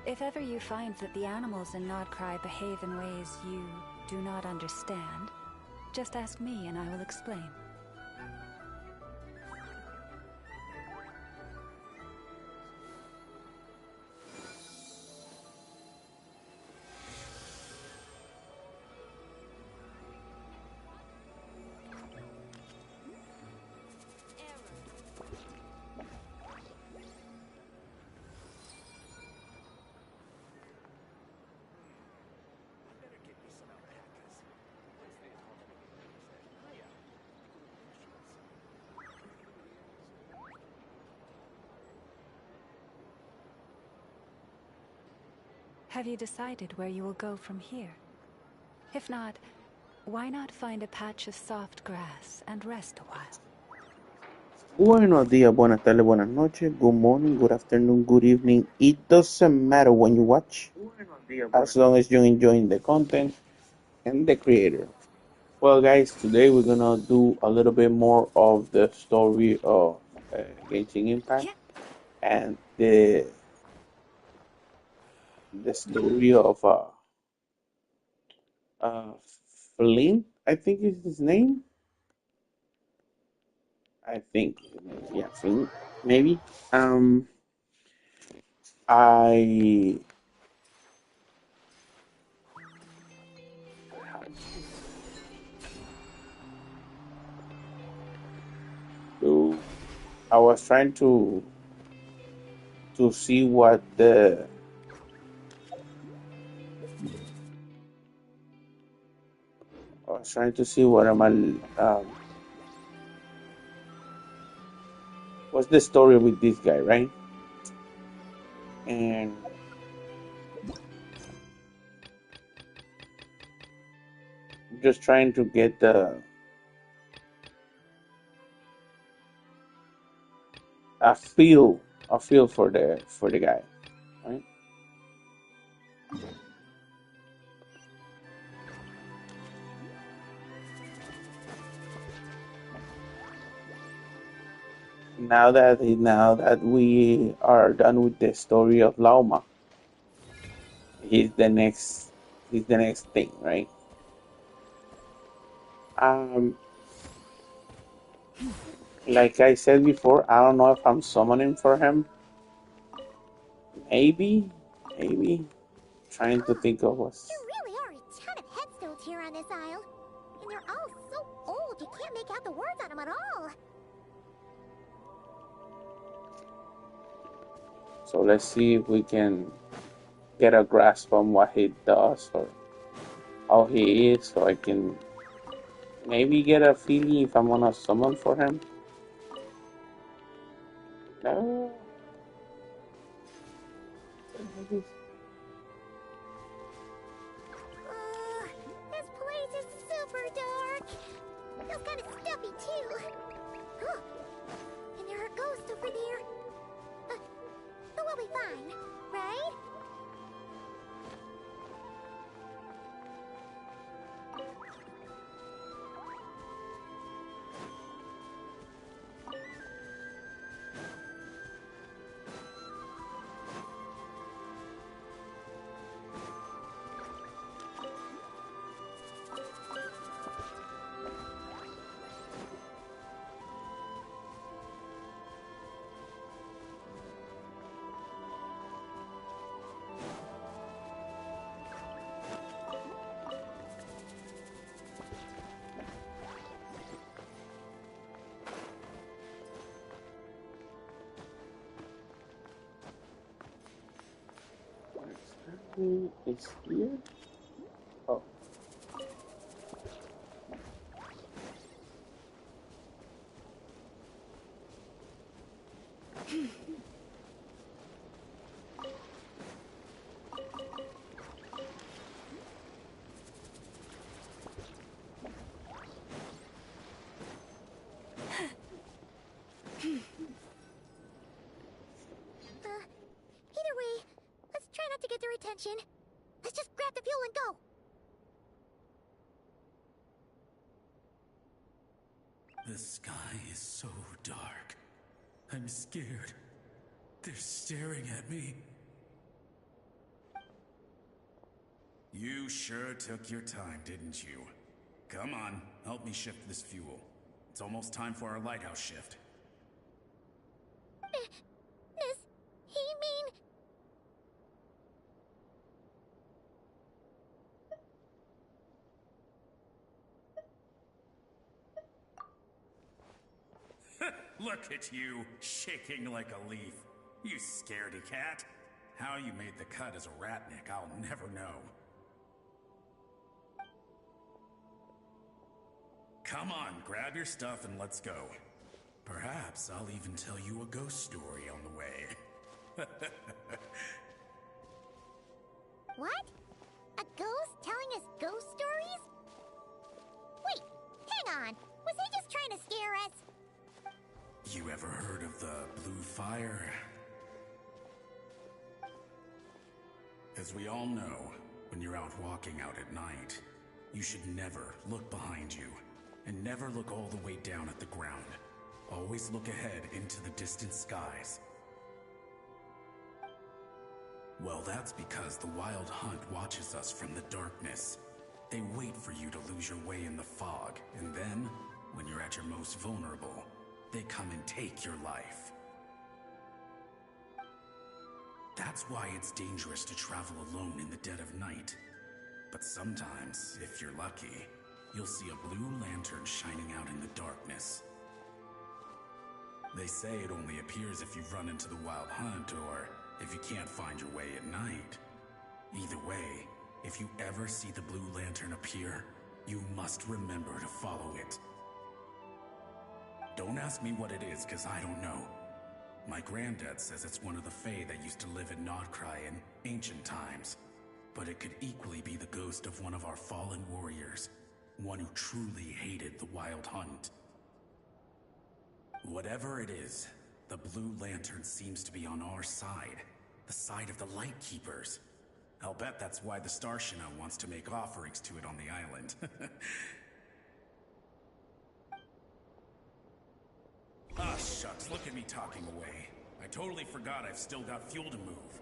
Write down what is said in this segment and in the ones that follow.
If ever you find that the animals in Nodcry behave in ways you do not understand, just ask me and I will explain. Have you decided where you will go from here? If not, why not find a patch of soft grass and rest a while? Buenos días, buenas tardes, buenas noches, good morning, good afternoon, good evening. It doesn't matter when you watch, as long as you're enjoying the content and the creator. Well, guys, today we're gonna do a little bit more of the story of Genshin Impact and the story of uh, Flynn, I think is his name. I think, yeah, Flynn, maybe. I so I was trying to see what the I was trying to see what am I what's the story with this guy, right? And just trying to get a feel a feel for the guy, right? Now that we are done with the story of Lauma, he's the next he's the next thing, right? Um, like I said before, I don't know if I'm summoning for him. Maybe trying to think of There what's. really are a ton of headstones here on this isle. And they're all so old you can't make out the words on them at all. So let's see if we can get a grasp on what he does or how he is, so I can maybe get a feeling if I'm gonna summon for him. No. This place is super dark. Feels kind of stuffy too. Huh. And there are ghosts over there. But we'll be fine, right? It's here. Oh. Either way, let's try not to get their attention. Let's just grab the fuel and go. The sky is so dark. I'm scared. They're staring at me. You sure took your time, didn't you? Come on, help me shift this fuel. It's almost time for our lighthouse shift. Does he mean... Look at you, shaking like a leaf. You scaredy cat. How you made the cut as a ratnik, I'll never know. Come on, grab your stuff and let's go. Perhaps I'll even tell you a ghost story on the way. What? A ghost telling us ghost stories? Wait, hang on. Was he just trying to scare us? You ever heard of the blue fire? As we all know, when you're out walking out at night, you should never look behind you, and never look all the way down at the ground. Always look ahead into the distant skies. Well, that's because the Wild Hunt watches us from the darkness. They wait for you to lose your way in the fog, and then, when you're at your most vulnerable, they come and take your life. That's why it's dangerous to travel alone in the dead of night. But sometimes, if you're lucky, you'll see a blue lantern shining out in the darkness. They say it only appears if you've run into the Wild Hunt or if you can't find your way at night. Either way, if you ever see the blue lantern appear, you must remember to follow it. Don't ask me what it is, because I don't know. My granddad says it's one of the Fae that used to live in Nodcry in ancient times. But it could equally be the ghost of one of our fallen warriors. One who truly hated the Wild Hunt. Whatever it is, the blue lantern seems to be on our side. The side of the Light Keepers. I'll bet that's why the Starshina wants to make offerings to it on the island. Ah, shucks, look at me talking away. I totally forgot I've still got fuel to move.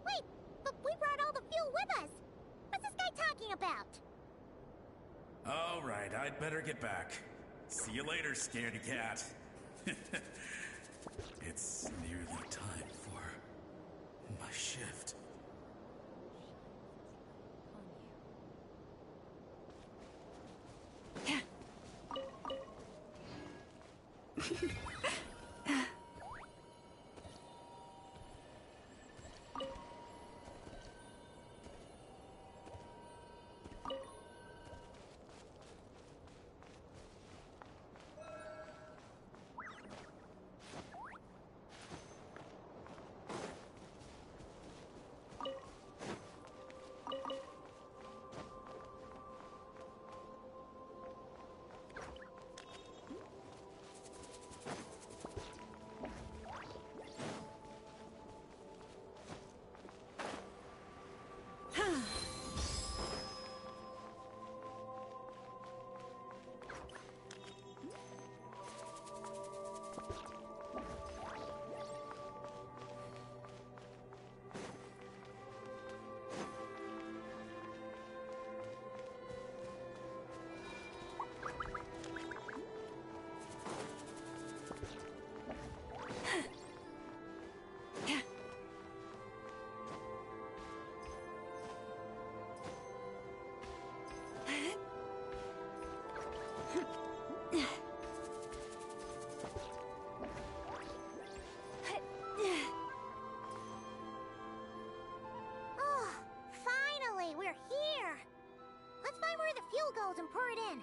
Wait, but we brought all the fuel with us. What's this guy talking about? All right, I'd better get back. See you later, scaredy cat. It's nearly time for my shift. Oh, finally, we're here. Let's find where the fuel goes and pour it in.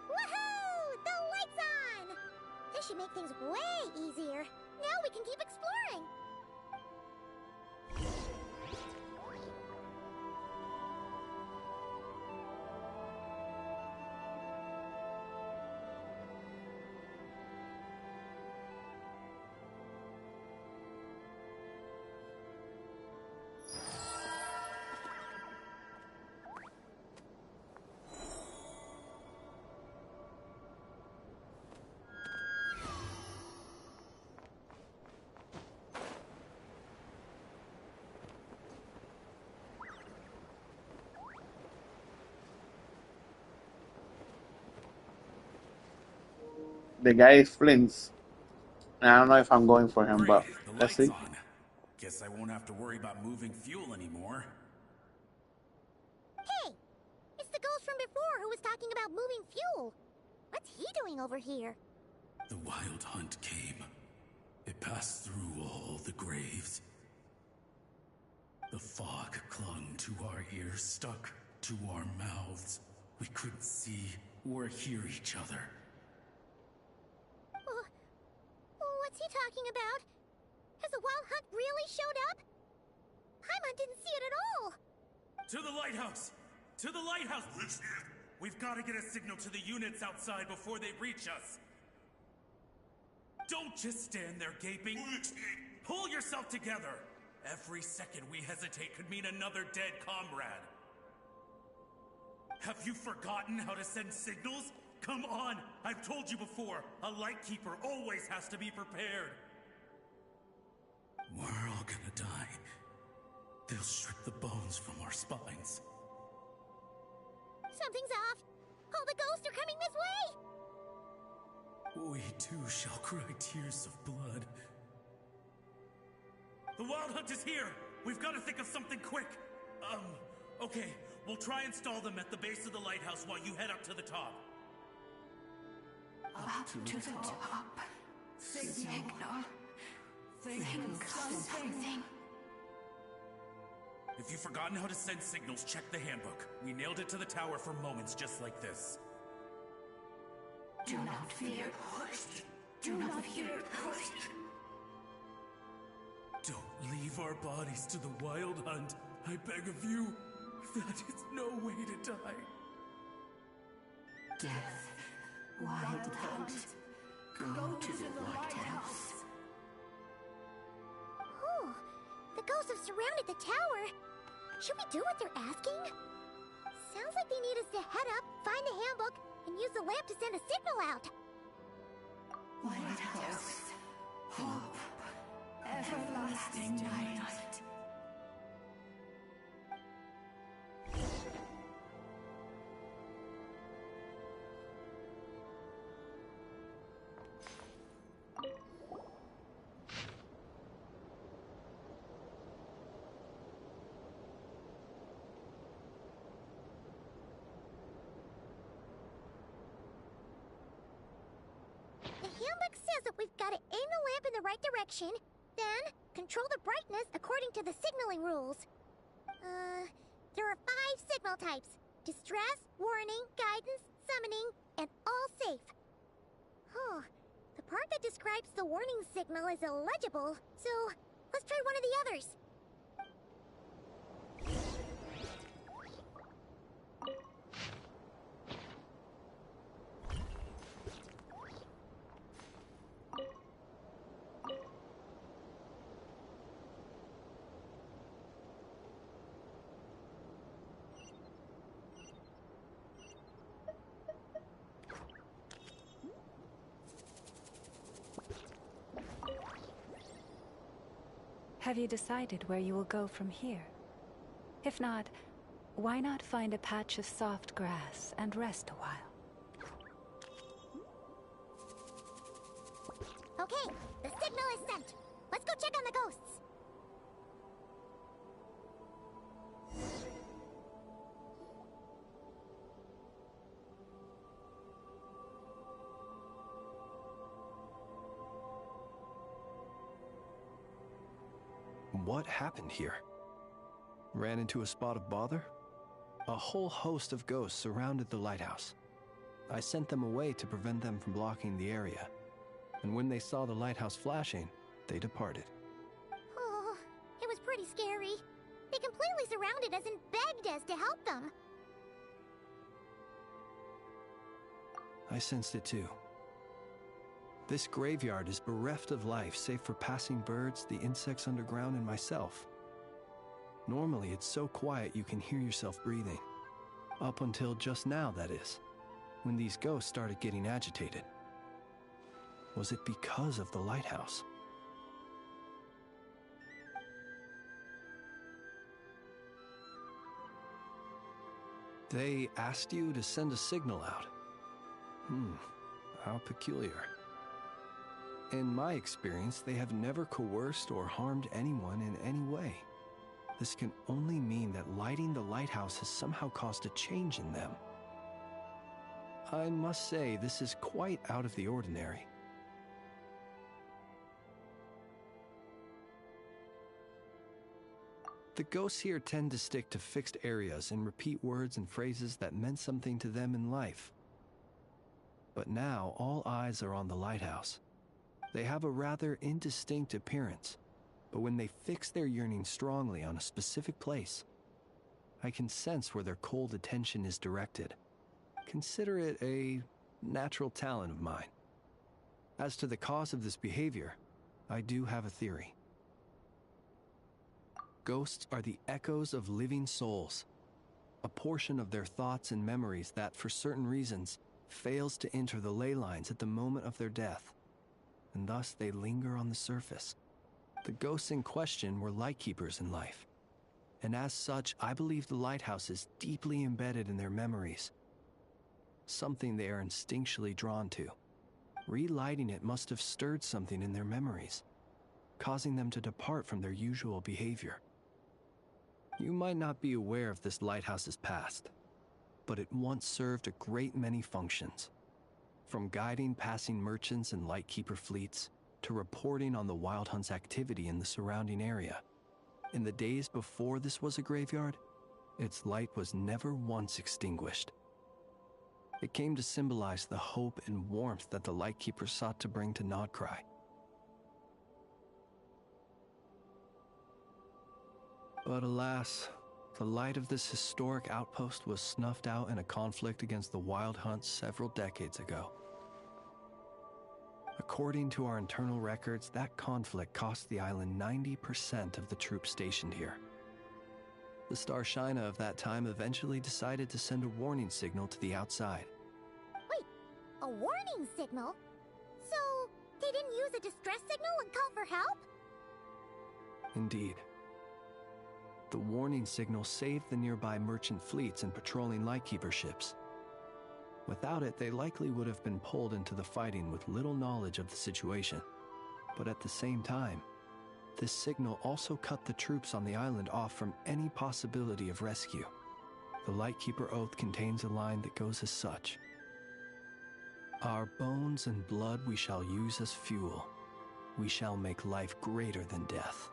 Woohoo! The light's on! This should make things way easier. Now we can keep exploring. The guy is Flint's. And I don't know if I'm going for him, Great, but the let's light's see. on. Guess I won't have to worry about moving fuel anymore. Hey! It's the ghost from before who was talking about moving fuel. What's he doing over here? The wild hunt came. It passed through all the graves. The fog clung to our ears, stuck to our mouths. We couldn't see or hear each other. What's he talking about? Has the wild hunt really showed up? Paimon didn't see it at all. To the lighthouse! To the lighthouse! We've got to get a signal to the units outside before they reach us. Don't just stand there gaping. Pull yourself together. Every second we hesitate could mean another dead comrade. Have you forgotten how to send signals? Come on! I've told you before, a lightkeeper always has to be prepared. We're all gonna die. They'll strip the bones from our spines. Something's off. All the ghosts are coming this way. We too shall cry tears of blood. The wild hunt is here! We've got to think of something quick! Okay. We'll try and stall them at the base of the lighthouse while you head up to the top. Up to the top. Signal. Think something. If you've forgotten how to send signals, check the handbook. We nailed it to the tower for moments just like this. Do not fear. Do not fear. Don't leave our bodies to the wild hunt. I beg of you. That is no way to die. Death. Wild hunt. Go to the lighthouse. Oh, the ghosts have surrounded the tower. Should we do what they're asking? Sounds like they need us to head up, find the handbook, and use the lamp to send a signal out. Lighthouse. Hope. Everlasting night. The handbook says that we've got to aim the lamp in the right direction, then control the brightness according to the signaling rules. There are 5 signal types: distress, warning, guidance, summoning, and all safe. The part that describes the warning signal is illegible, so let's try one of the others. Have you decided where you will go from here? If not, why not find a patch of soft grass and rest a while? Okay, the signal is sent. Let's go check on the ghosts. What happened here? Ran into a spot of bother? A whole host of ghosts surrounded the lighthouse. I sent them away to prevent them from blocking the area. And when they saw the lighthouse flashing, they departed. Oh, it was pretty scary. They completely surrounded us and begged us to help them. I sensed it too. This graveyard is bereft of life save for passing birds, the insects underground, and myself. Normally it's so quiet you can hear yourself breathing. Up until just now, that is, when these ghosts started getting agitated. Was it because of the lighthouse? They asked you to send a signal out. How peculiar. In my experience, they have never coerced or harmed anyone in any way. This can only mean that lighting the lighthouse has somehow caused a change in them. I must say, this is quite out of the ordinary. The ghosts here tend to stick to fixed areas and repeat words and phrases that meant something to them in life. But now, all eyes are on the lighthouse. They have a rather indistinct appearance, but when they fix their yearning strongly on a specific place, I can sense where their cold attention is directed. Consider it a natural talent of mine. As to the cause of this behavior, I do have a theory. Ghosts are the echoes of living souls, a portion of their thoughts and memories that, for certain reasons, fails to enter the ley lines at the moment of their death, and thus they linger on the surface. The ghosts in question were lightkeepers in life, and as such, I believe the lighthouse is deeply embedded in their memories, something they are instinctually drawn to. Relighting it must have stirred something in their memories, causing them to depart from their usual behavior. You might not be aware of this lighthouse's past, but it once served a great many functions. From guiding passing merchants and lightkeeper fleets, to reporting on the Wild Hunt's activity in the surrounding area. In the days before this was a graveyard, its light was never once extinguished. It came to symbolize the hope and warmth that the lightkeeper sought to bring to Nodcry. But alas, the light of this historic outpost was snuffed out in a conflict against the Wild Hunt several decades ago. According to our internal records, that conflict cost the island 90% of the troops stationed here. The Starshina of that time eventually decided to send a warning signal to the outside. Wait, a warning signal? So, they didn't use a distress signal and call for help? Indeed. The warning signal saved the nearby merchant fleets and patrolling lightkeeper ships. Without it, they likely would have been pulled into the fighting with little knowledge of the situation. But at the same time, this signal also cut the troops on the island off from any possibility of rescue. The Lightkeeper Oath contains a line that goes as such: "Our bones and blood we shall use as fuel. We shall make life greater than death."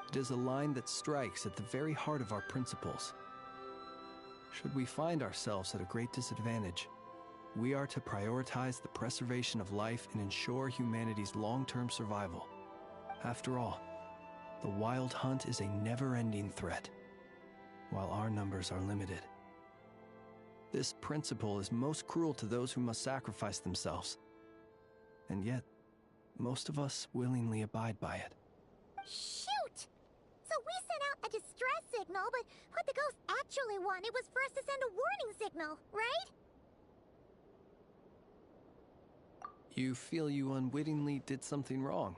It is a line that strikes at the very heart of our principles. Should we find ourselves at a great disadvantage, we are to prioritize the preservation of life and ensure humanity's long-term survival. After all, the Wild Hunt is a never-ending threat, while our numbers are limited. This principle is most cruel to those who must sacrifice themselves, and yet, most of us willingly abide by it. Shoot! So we sent out a distress signal, but what the ghost actually wanted was for us to send a warning signal, right? You feel you unwittingly did something wrong?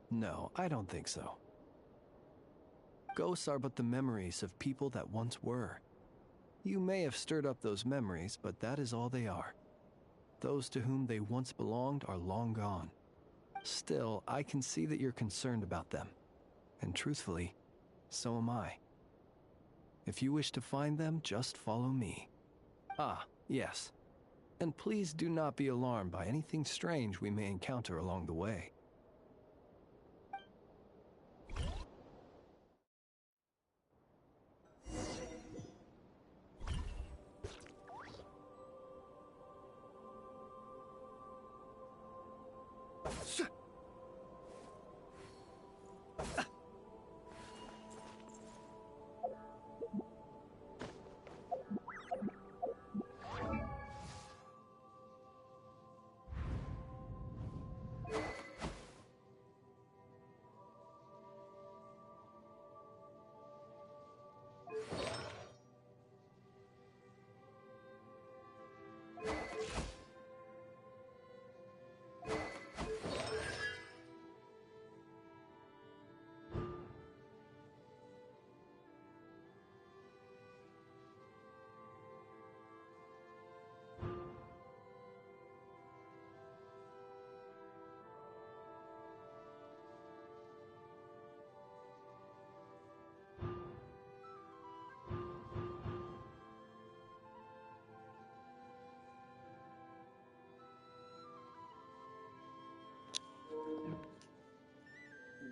No, I don't think so. Ghosts are but the memories of people that once were. You may have stirred up those memories, but that is all they are. Those to whom they once belonged are long gone. Still, I can see that you're concerned about them. And truthfully, so am I. If you wish to find them, just follow me. Ah, yes. And please do not be alarmed by anything strange we may encounter along the way.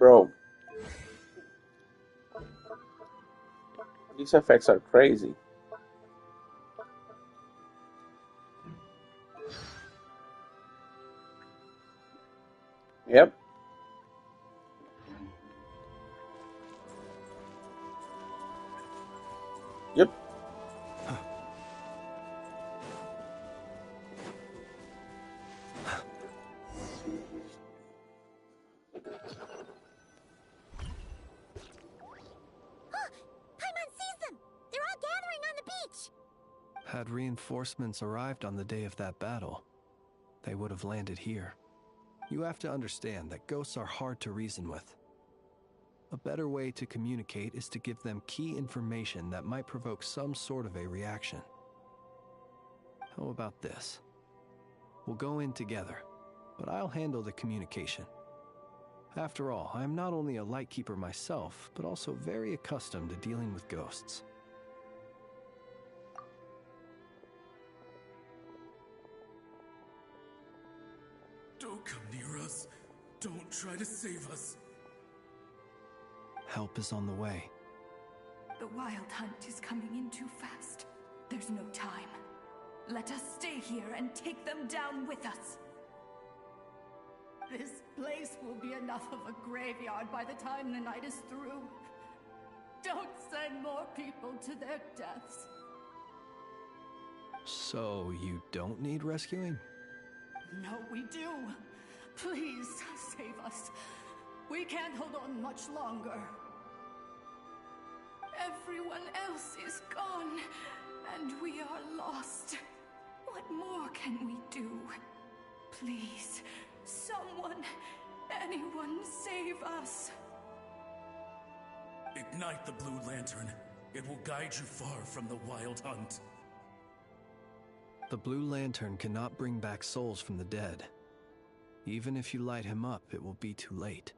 Bro, these effects are crazy. Yep. Yep. Paimon sees them! They're all gathering on the beach! Had reinforcements arrived on the day of that battle, they would have landed here. You have to understand that ghosts are hard to reason with. A better way to communicate is to give them key information that might provoke some sort of a reaction. How about this? We'll go in together, but I'll handle the communication. After all, I am not only a lightkeeper myself, but also very accustomed to dealing with ghosts. Don't come near us. Don't try to save us. Help is on the way. The wild hunt is coming in too fast. There's no time. Let us stay here and take them down with us. This place will be enough of a graveyard by the time the night is through. Don't send more people to their deaths. So you don't need rescuing? No, we do. Please, save us. We can't hold on much longer. Everyone else is gone, and we are lost. What more can we do? Please, someone, anyone, save us. Ignite the blue lantern. It will guide you far from the wild hunt. The blue lantern cannot bring back souls from the dead. Even if you light him up, it will be too late.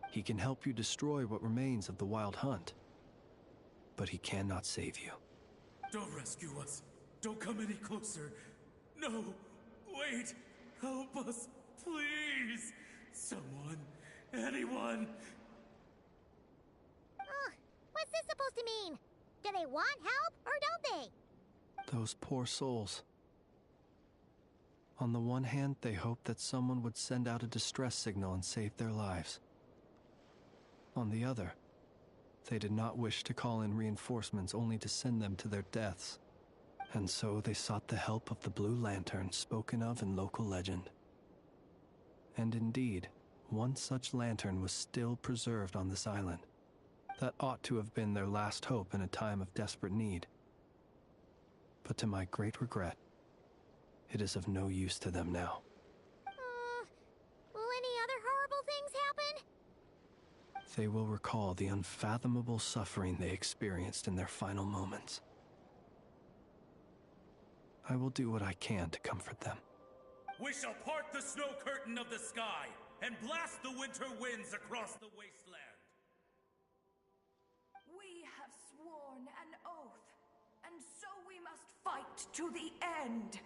He can help you destroy what remains of the wild hunt, but he cannot save you. Don't rescue us. Don't come any closer. No, wait. Help us, please. Someone, anyone. What's this supposed to mean? Do they want help, or don't they? Those poor souls. On the one hand, they hoped that someone would send out a distress signal and save their lives. On the other, they did not wish to call in reinforcements only to send them to their deaths. And so they sought the help of the Blue Lantern spoken of in local legend. And indeed, one such lantern was still preserved on this island. That ought to have been their last hope in a time of desperate need. But to my great regret, it is of no use to them now. Will any other horrible things happen? They will recall the unfathomable suffering they experienced in their final moments. I will do what I can to comfort them. We shall part the snow curtain of the sky and blast the winter winds across the wasteland. We have sworn an oath, and so we must fight to the end.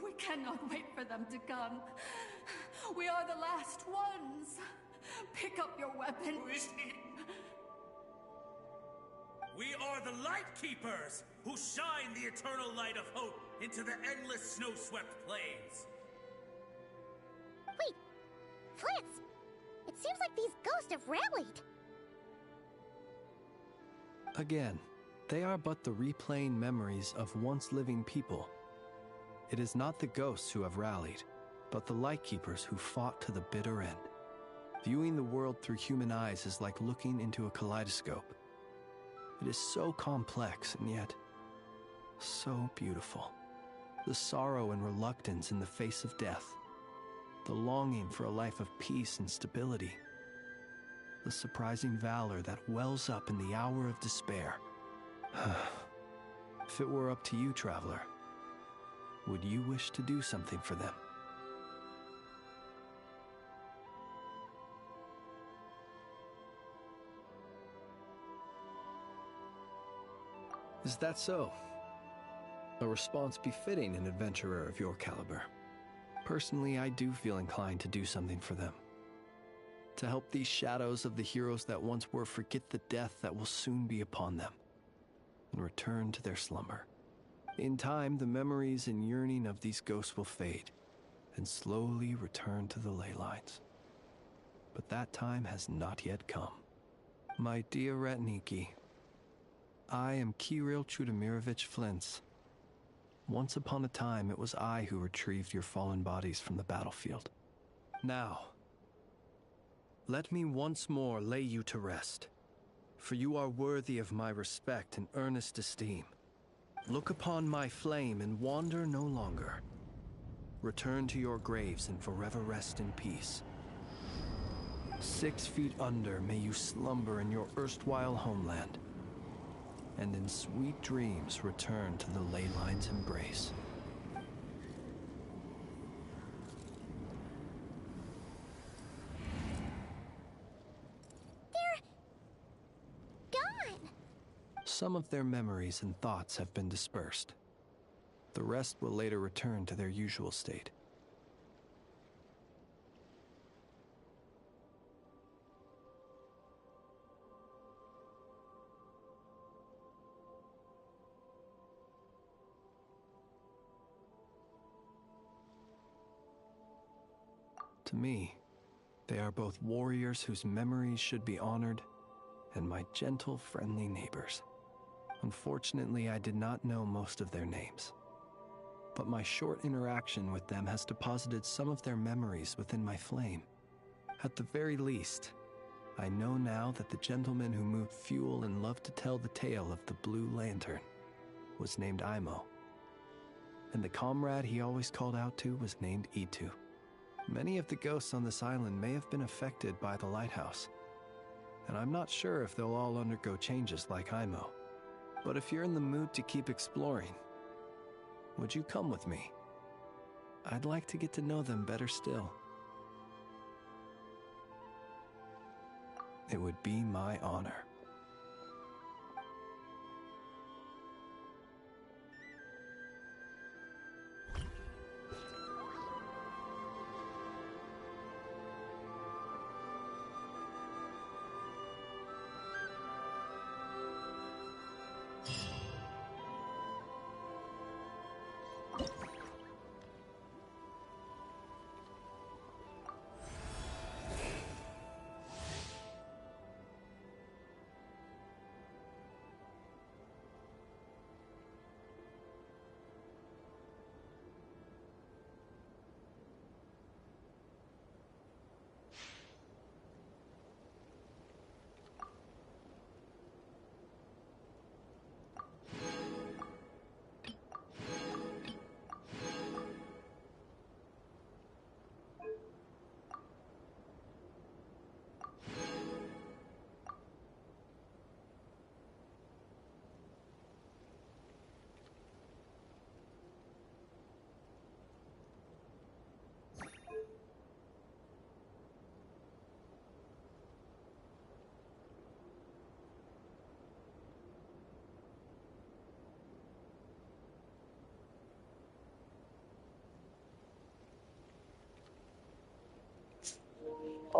We cannot wait for them to come. We are the last ones. Pick up your weapons. We are the Light Keepers, who shine the eternal light of hope into the endless snow-swept plains. Wait, Fritz! It seems like these ghosts have rallied. Again, they are but the replaying memories of once living people. It is not the ghosts who have rallied, but the Lightkeepers who fought to the bitter end. Viewing the world through human eyes is like looking into a kaleidoscope. It is so complex and yet so beautiful. The sorrow and reluctance in the face of death. The longing for a life of peace and stability. The surprising valor that wells up in the hour of despair. If it were up to you, traveler, would you wish to do something for them? Is that so? A response befitting an adventurer of your caliber. Personally, I do feel inclined to do something for them. To help these shadows of the heroes that once were forget the death that will soon be upon them and return to their slumber. In time, the memories and yearning of these ghosts will fade and slowly return to the ley lines. But that time has not yet come. My dear Retniki, I am Kirill Chudamirovich Flintz. Once upon a time, it was I who retrieved your fallen bodies from the battlefield. Now, let me once more lay you to rest, for you are worthy of my respect and earnest esteem. Look upon my flame and wander no longer. Return to your graves and forever rest in peace. 6 feet under may you slumber in your erstwhile homeland, and in sweet dreams return to the ley line's embrace. Some of their memories and thoughts have been dispersed. The rest will later return to their usual state. To me, they are both warriors whose memories should be honored and my gentle, friendly neighbors. Unfortunately, I did not know most of their names, but my short interaction with them has deposited some of their memories within my flame. At the very least, I know now that the gentleman who moved fuel and loved to tell the tale of the Blue Lantern was named Imo, and the comrade he always called out to was named Itu. Many of the ghosts on this island may have been affected by the lighthouse, and I'm not sure if they'll all undergo changes like Imo. But if you're in the mood to keep exploring, would you come with me? I'd like to get to know them better still. It would be my honor.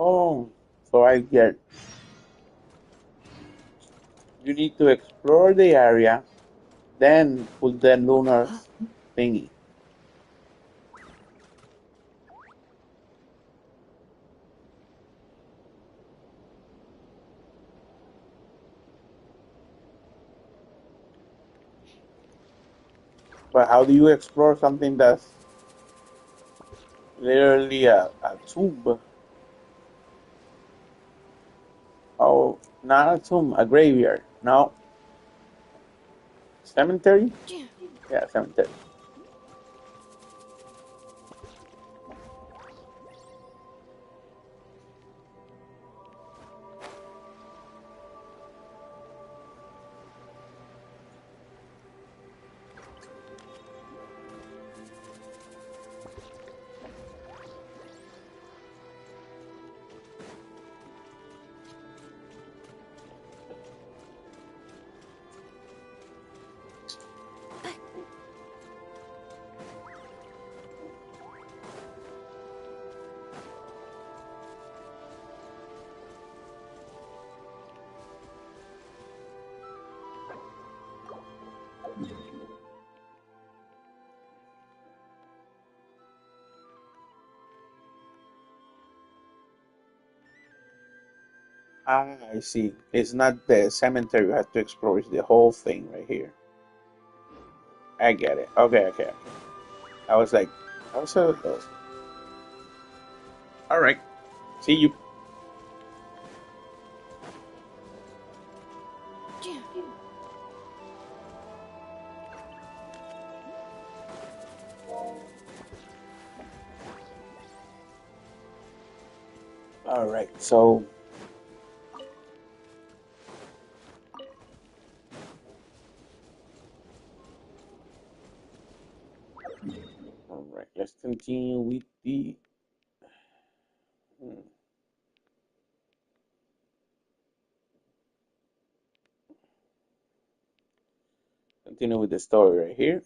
Oh, so I get you need to explore the area, then put the lunar thingy. But how do you explore something that's literally a tomb? Oh, not a tomb, a graveyard. No. Cemetery? Yeah, cemetery. Ah, I see. It's not the cemetery you have to explore, it's the whole thing right here. I get it. Okay, okay, okay. I was like, I was all right. See you. All right, so all right, let's continue with the hmm, continue with the story right here.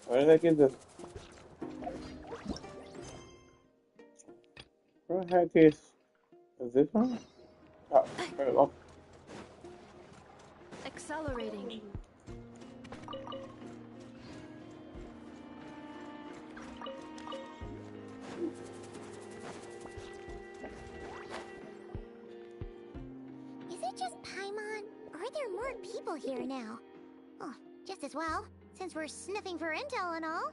Where did I get the? Where the heck is this one? Oh, there we go. Accelerating. Is it just Paimon? Or are there more people here now? Oh, just as well, since we're sniffing for intel and all.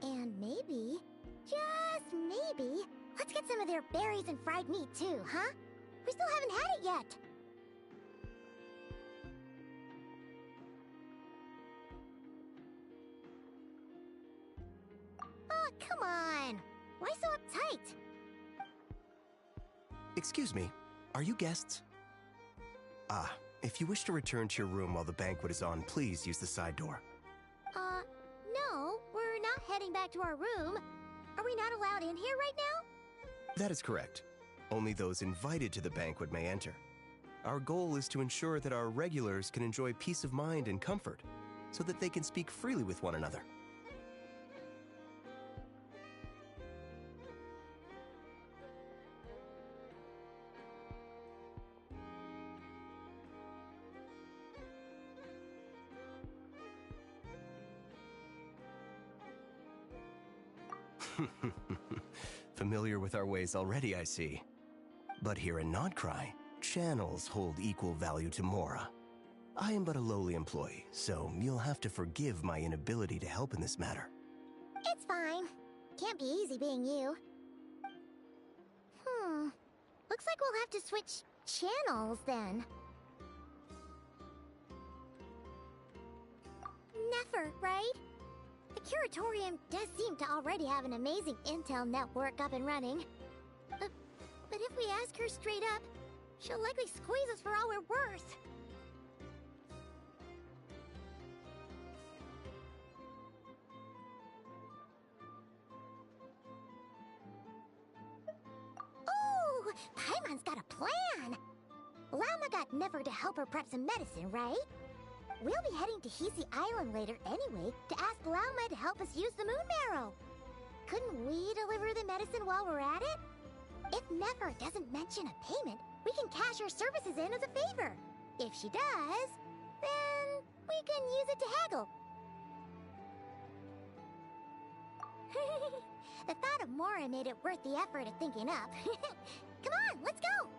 And maybe, just maybe, let's get some of their berries and fried meat too, huh? We still haven't had it yet. Oh, come on. Why so uptight? Excuse me, are you guests? Ah, if you wish to return to your room while the banquet is on, please use the side door. No, we're not heading back to our room. Are we not allowed in here right now? That is correct. Only those invited to the banquet may enter. Our goal is to ensure that our regulars can enjoy peace of mind and comfort, so that they can speak freely with one another. Familiar with our ways already, I see. But here in Nodcry, channels hold equal value to Mora. I am but a lowly employee, so you'll have to forgive my inability to help in this matter. It's fine. Can't be easy being you. Looks like we'll have to switch channels then. Never, right? The Curatorium does seem to already have an amazing intel network up and running. But if we ask her straight up, she'll likely squeeze us for all we're worth. Oh, Paimon's got a plan! Lama got Never to help her prep some medicine, right? We'll be heading to Hisi Island later anyway to ask Lauma to help us use the moon marrow. Couldn't we deliver the medicine while we're at it? If Never doesn't mention a payment, we can cash our services in as a favor. If she does, then we can use it to haggle. The thought of Mora made it worth the effort of thinking up. Come on, let's go!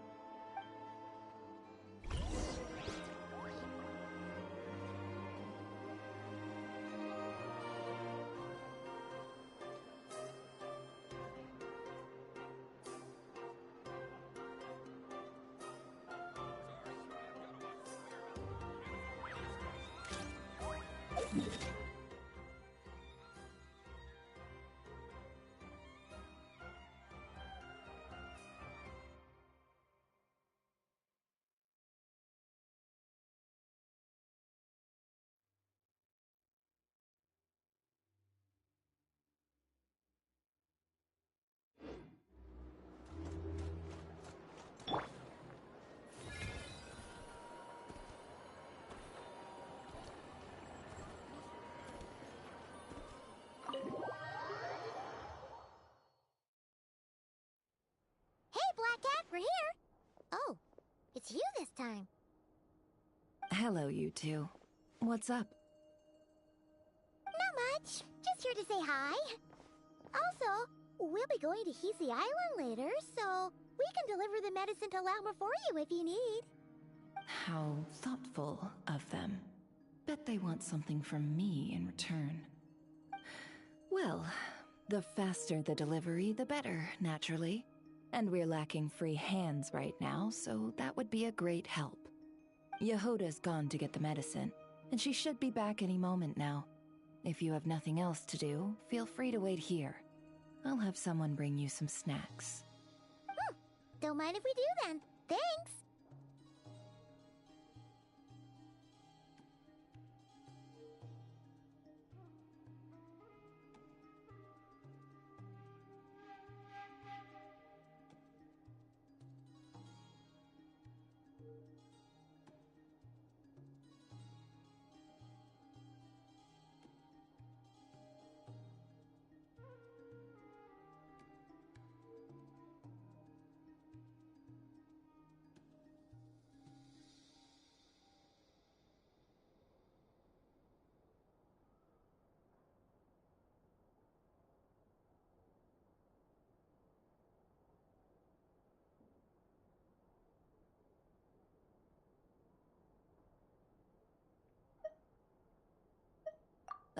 Cat, we're here. Oh, it's you this time. Hello, you two. What's up? Not much. Just here to say hi. Also, we'll be going to Hisi Island later, so we can deliver the medicine to Lauma for you if you need. How thoughtful of them. Bet they want something from me in return. Well, the faster the delivery, the better, naturally. And we're lacking free hands right now, so that would be a great help. Yehoda's gone to get the medicine, and she should be back any moment now. If you have nothing else to do, feel free to wait here. I'll have someone bring you some snacks. Don't mind if we do then. Thanks.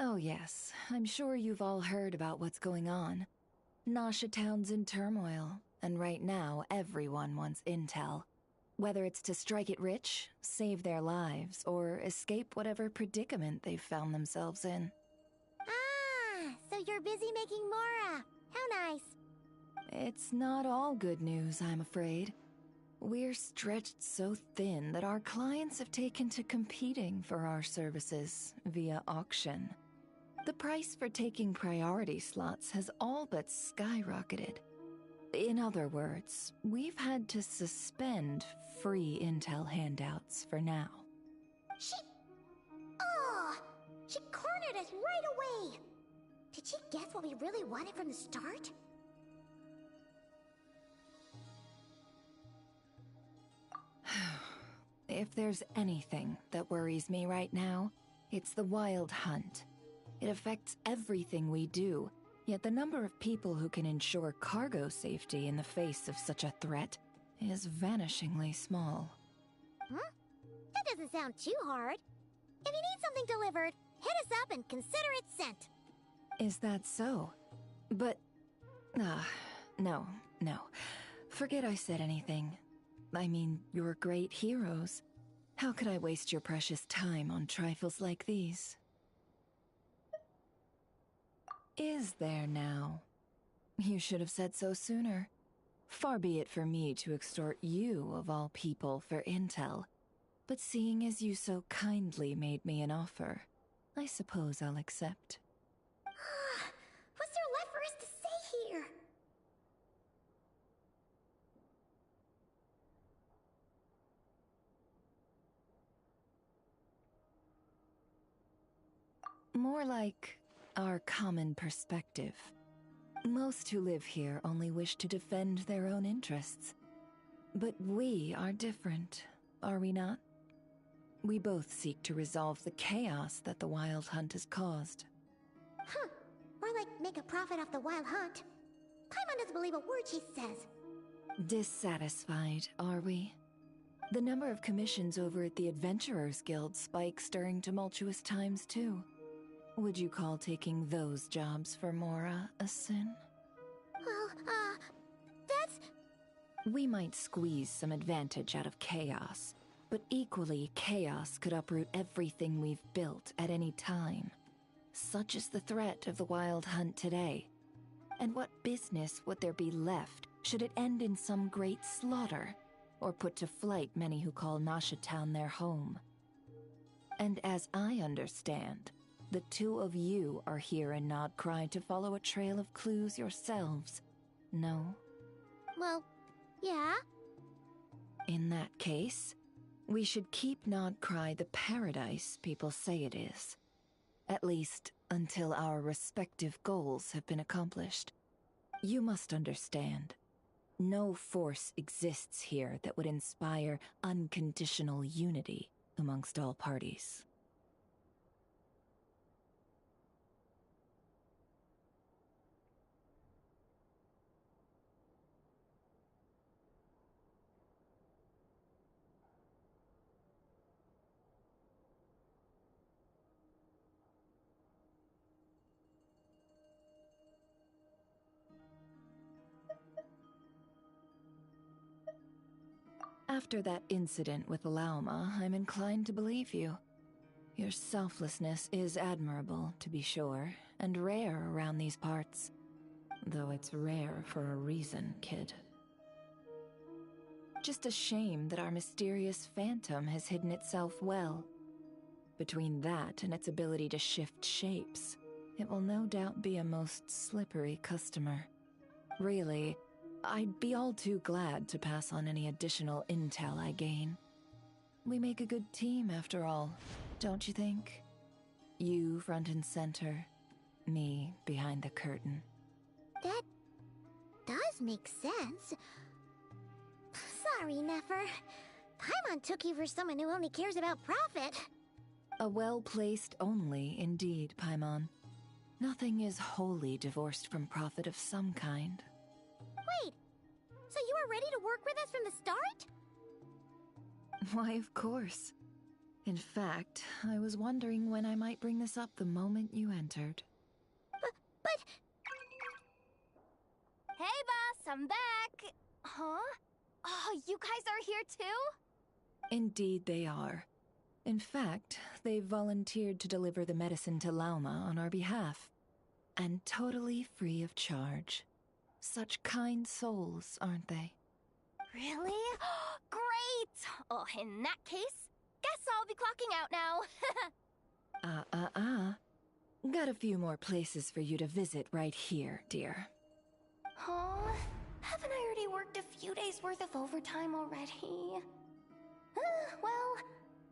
Oh yes, I'm sure you've all heard about what's going on. Nasha Town's in turmoil, and right now everyone wants intel. Whether it's to strike it rich, save their lives, or escape whatever predicament they've found themselves in. Ah, so you're busy making Mora. How nice. It's not all good news, I'm afraid. We're stretched so thin that our clients have taken to competing for our services via auction. The price for taking priority slots has all but skyrocketed. In other words, we've had to suspend free intel handouts for now. She cornered us right away. Did she guess what we really wanted from the start? If there's anything that worries me right now, it's the Wild Hunt. It affects everything we do, yet the number of people who can ensure cargo safety in the face of such a threat is vanishingly small. Huh? That doesn't sound too hard. If you need something delivered, hit us up and consider it sent. Is that so? But... no. Forget I said anything. I mean, you're great heroes. How could I waste your precious time on trifles like these? Is there now? You should have said so sooner. Far be it for me to extort you, of all people, for intel. But seeing as you so kindly made me an offer, I suppose I'll accept. What's there left for us to say here? More like our common perspective. Most who live here only wish to defend their own interests. But we are different, are we not? We both seek to resolve the chaos that the Wild Hunt has caused. Huh. More like make a profit off the Wild Hunt. Paimon doesn't believe a word she says. Dissatisfied, are we? The number of commissions over at the Adventurers Guild spikes during tumultuous times, too. Would you call taking those jobs for Mora a sin? Well, that's... We might squeeze some advantage out of chaos, but equally, chaos could uproot everything we've built at any time. Such is the threat of the Wild Hunt today. And what business would there be left should it end in some great slaughter, or put to flight many who call Nasha Town their home? And as I understand, the two of you are here in Nodcry to follow a trail of clues yourselves, no? Well, yeah. In that case, we should keep Nodcry the paradise people say it is. At least, until our respective goals have been accomplished. You must understand. No force exists here that would inspire unconditional unity amongst all parties. After that incident with Lauma, I'm inclined to believe you. Your selflessness is admirable, to be sure, and rare around these parts. Though it's rare for a reason, kid. Just a shame that our mysterious phantom has hidden itself well. Between that and its ability to shift shapes, it will no doubt be a most slippery customer. Really, I'd be all too glad to pass on any additional intel I gain. We make a good team, after all, don't you think? You front and center, me behind the curtain. That does make sense. Sorry, Nefer. Paimon took you for someone who only cares about profit. A well-placed only, indeed, Paimon. Nothing is wholly divorced from profit of some kind. Wait, so you were ready to work with us from the start? Why, of course. In fact, I was wondering when I might bring this up the moment you entered. But... Hey, boss, I'm back! Huh? Oh, you guys are here too? Indeed they are. In fact, they've volunteered to deliver the medicine to Lauma on our behalf. And totally free of charge. Such kind souls, aren't they? Really? Great! Oh, in that case, guess I'll be clocking out now. Got a few more places for you to visit right here, dear. Huh? Haven't I already worked a few days worth of overtime already? Well,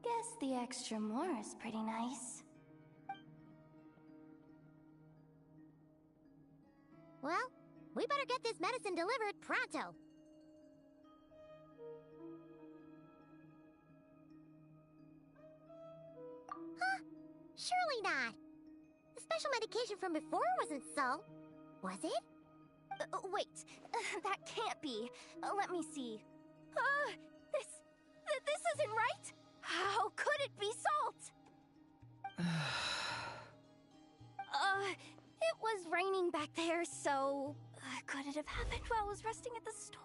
guess the extra more is pretty nice. Well, we better get this medicine delivered pronto. Huh? Surely not. The special medication from before wasn't salt, was it? Wait, that can't be. Let me see. This isn't right! How could it be salt? It was raining back there, so... could it have happened while I was resting at the store?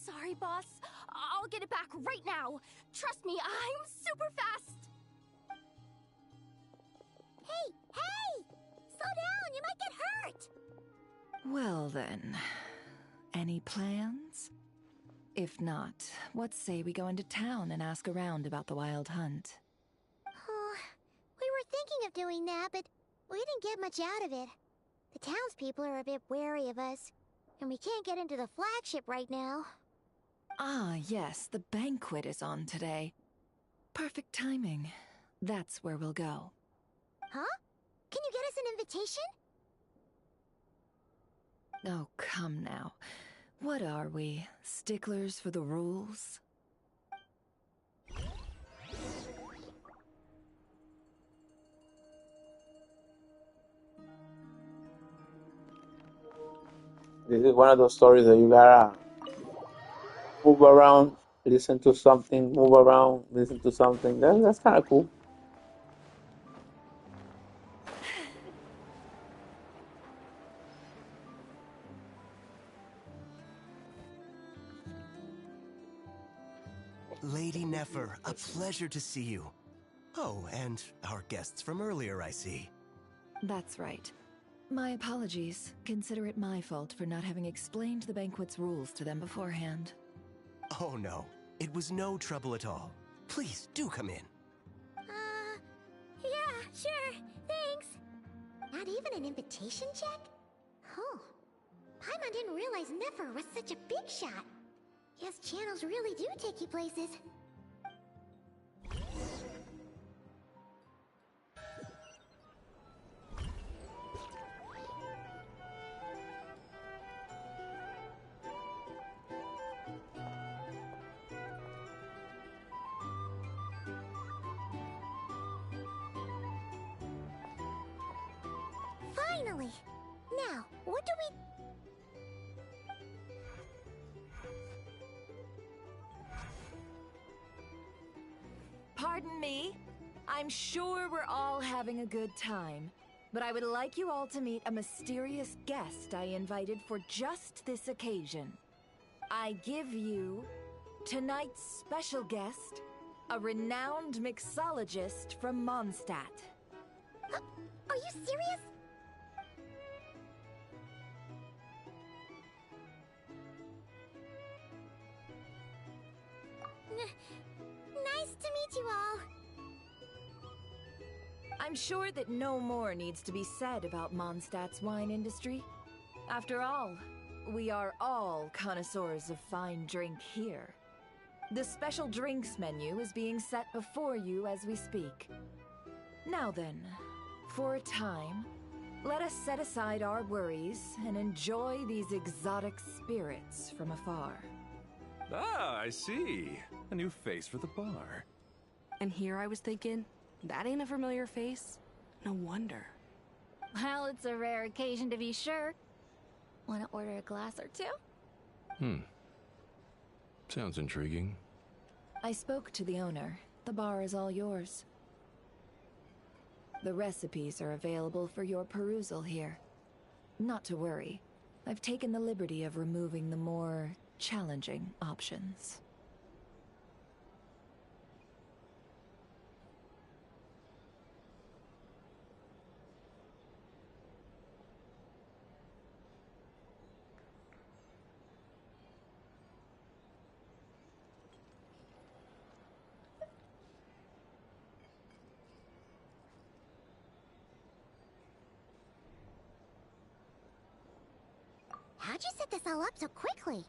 Sorry, boss. I'll get it back right now. Trust me, I'm super fast. Hey! Slow down, you might get hurt! Well then, any plans? If not, what say we go into town and ask around about the wild hunt? Oh, we were thinking of doing that, but we didn't get much out of it. The townspeople are a bit wary of us, and we can't get into the flagship right now. Ah, yes, the banquet is on today. Perfect timing. That's where we'll go. Huh? Can you get us an invitation? Oh, come now. What are we, sticklers for the rules? This is one of those stories that you gotta move around, listen to something, move around, listen to something. That's kind of cool. Lady Nefer, a pleasure to see you. Oh, and our guests from earlier, I see. That's right. My apologies. Consider it my fault for not having explained the banquet's rules to them beforehand. Oh no, it was no trouble at all. Please, do come in. Yeah, sure, thanks. Not even an invitation check? Oh, Paimon didn't realize Nefer was such a big shot. Yes, channels really do take you places. Now, what do we... Pardon me? I'm sure we're all having a good time, but I would like you all to meet a mysterious guest I invited for just this occasion. I give you tonight's special guest, a renowned mixologist from Mondstadt. Are you serious? Nice to meet you all. I'm sure that no more needs to be said about Mondstadt's wine industry. After all, we are all connoisseurs of fine drink here. The special drinks menu is being set before you as we speak. Now then, for a time, let us set aside our worries and enjoy these exotic spirits from afar. Ah, I see. A new face for the bar. And here I was thinking, that ain't a familiar face. No wonder. Well, it's a rare occasion to be sure. Want to order a glass or two? Sounds intriguing. I spoke to the owner. The bar is all yours. The recipes are available for your perusal here. Not to worry. I've taken the liberty of removing the more challenging options. How'd you set this all up so quickly?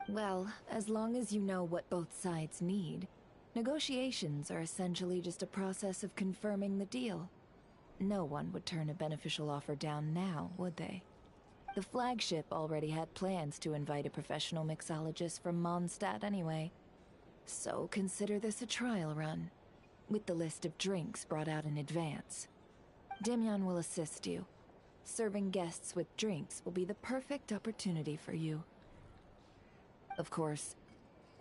Well, as long as you know what both sides need, negotiations are essentially just a process of confirming the deal. No one would turn a beneficial offer down now, would they? The flagship already had plans to invite a professional mixologist from Mondstadt anyway. So consider this a trial run, with the list of drinks brought out in advance. Demyon will assist you. Serving guests with drinks will be the perfect opportunity for you. Of course,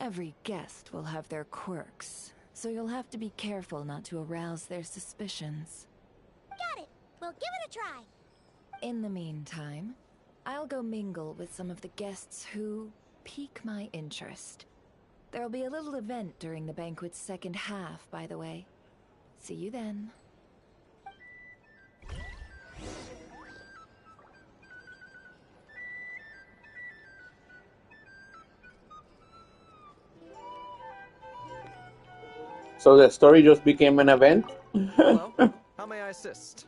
every guest will have their quirks, so you'll have to be careful not to arouse their suspicions. Got it! We'll give it a try! In the meantime, I'll go mingle with some of the guests who pique my interest. There'll be a little event during the banquet's second half, by the way. See you then. So the story just became an event? Hello, how may I assist?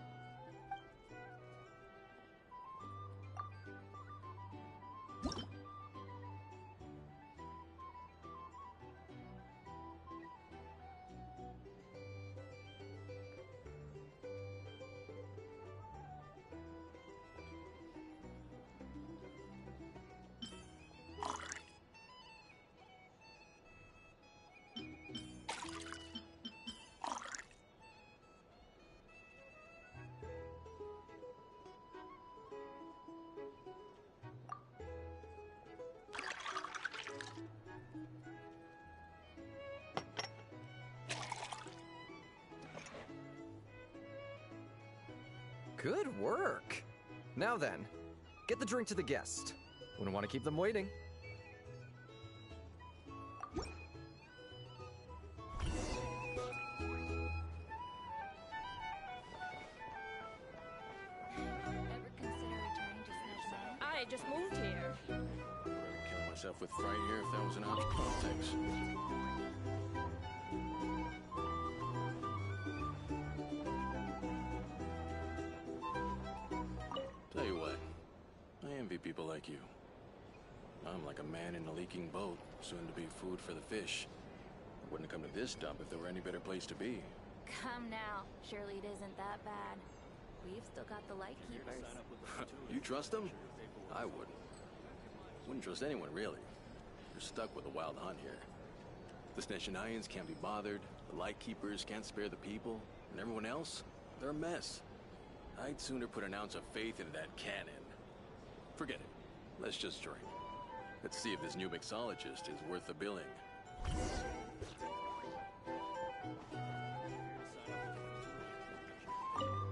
Good work! Now then, get the drink to the guest. Wouldn't want to keep them waiting. I just moved here. I'd kill myself with fright here if that was an option. Oh, thanks. Tell you what, I envy people like you. I'm like a man in a leaking boat, soon to be food for the fish. I wouldn't have come to this dump if there were any better place to be. Come now. Surely it isn't that bad. We've still got the light keepers. You trust them? I wouldn't. Wouldn't trust anyone, really. You're stuck with a wild hunt here. The Sneshanians can't be bothered, the Lightkeepers can't spare the people, and everyone else, they're a mess. I'd sooner put an ounce of faith into that cannon. Forget it. Let's just drink. Let's see if this new mixologist is worth the billing.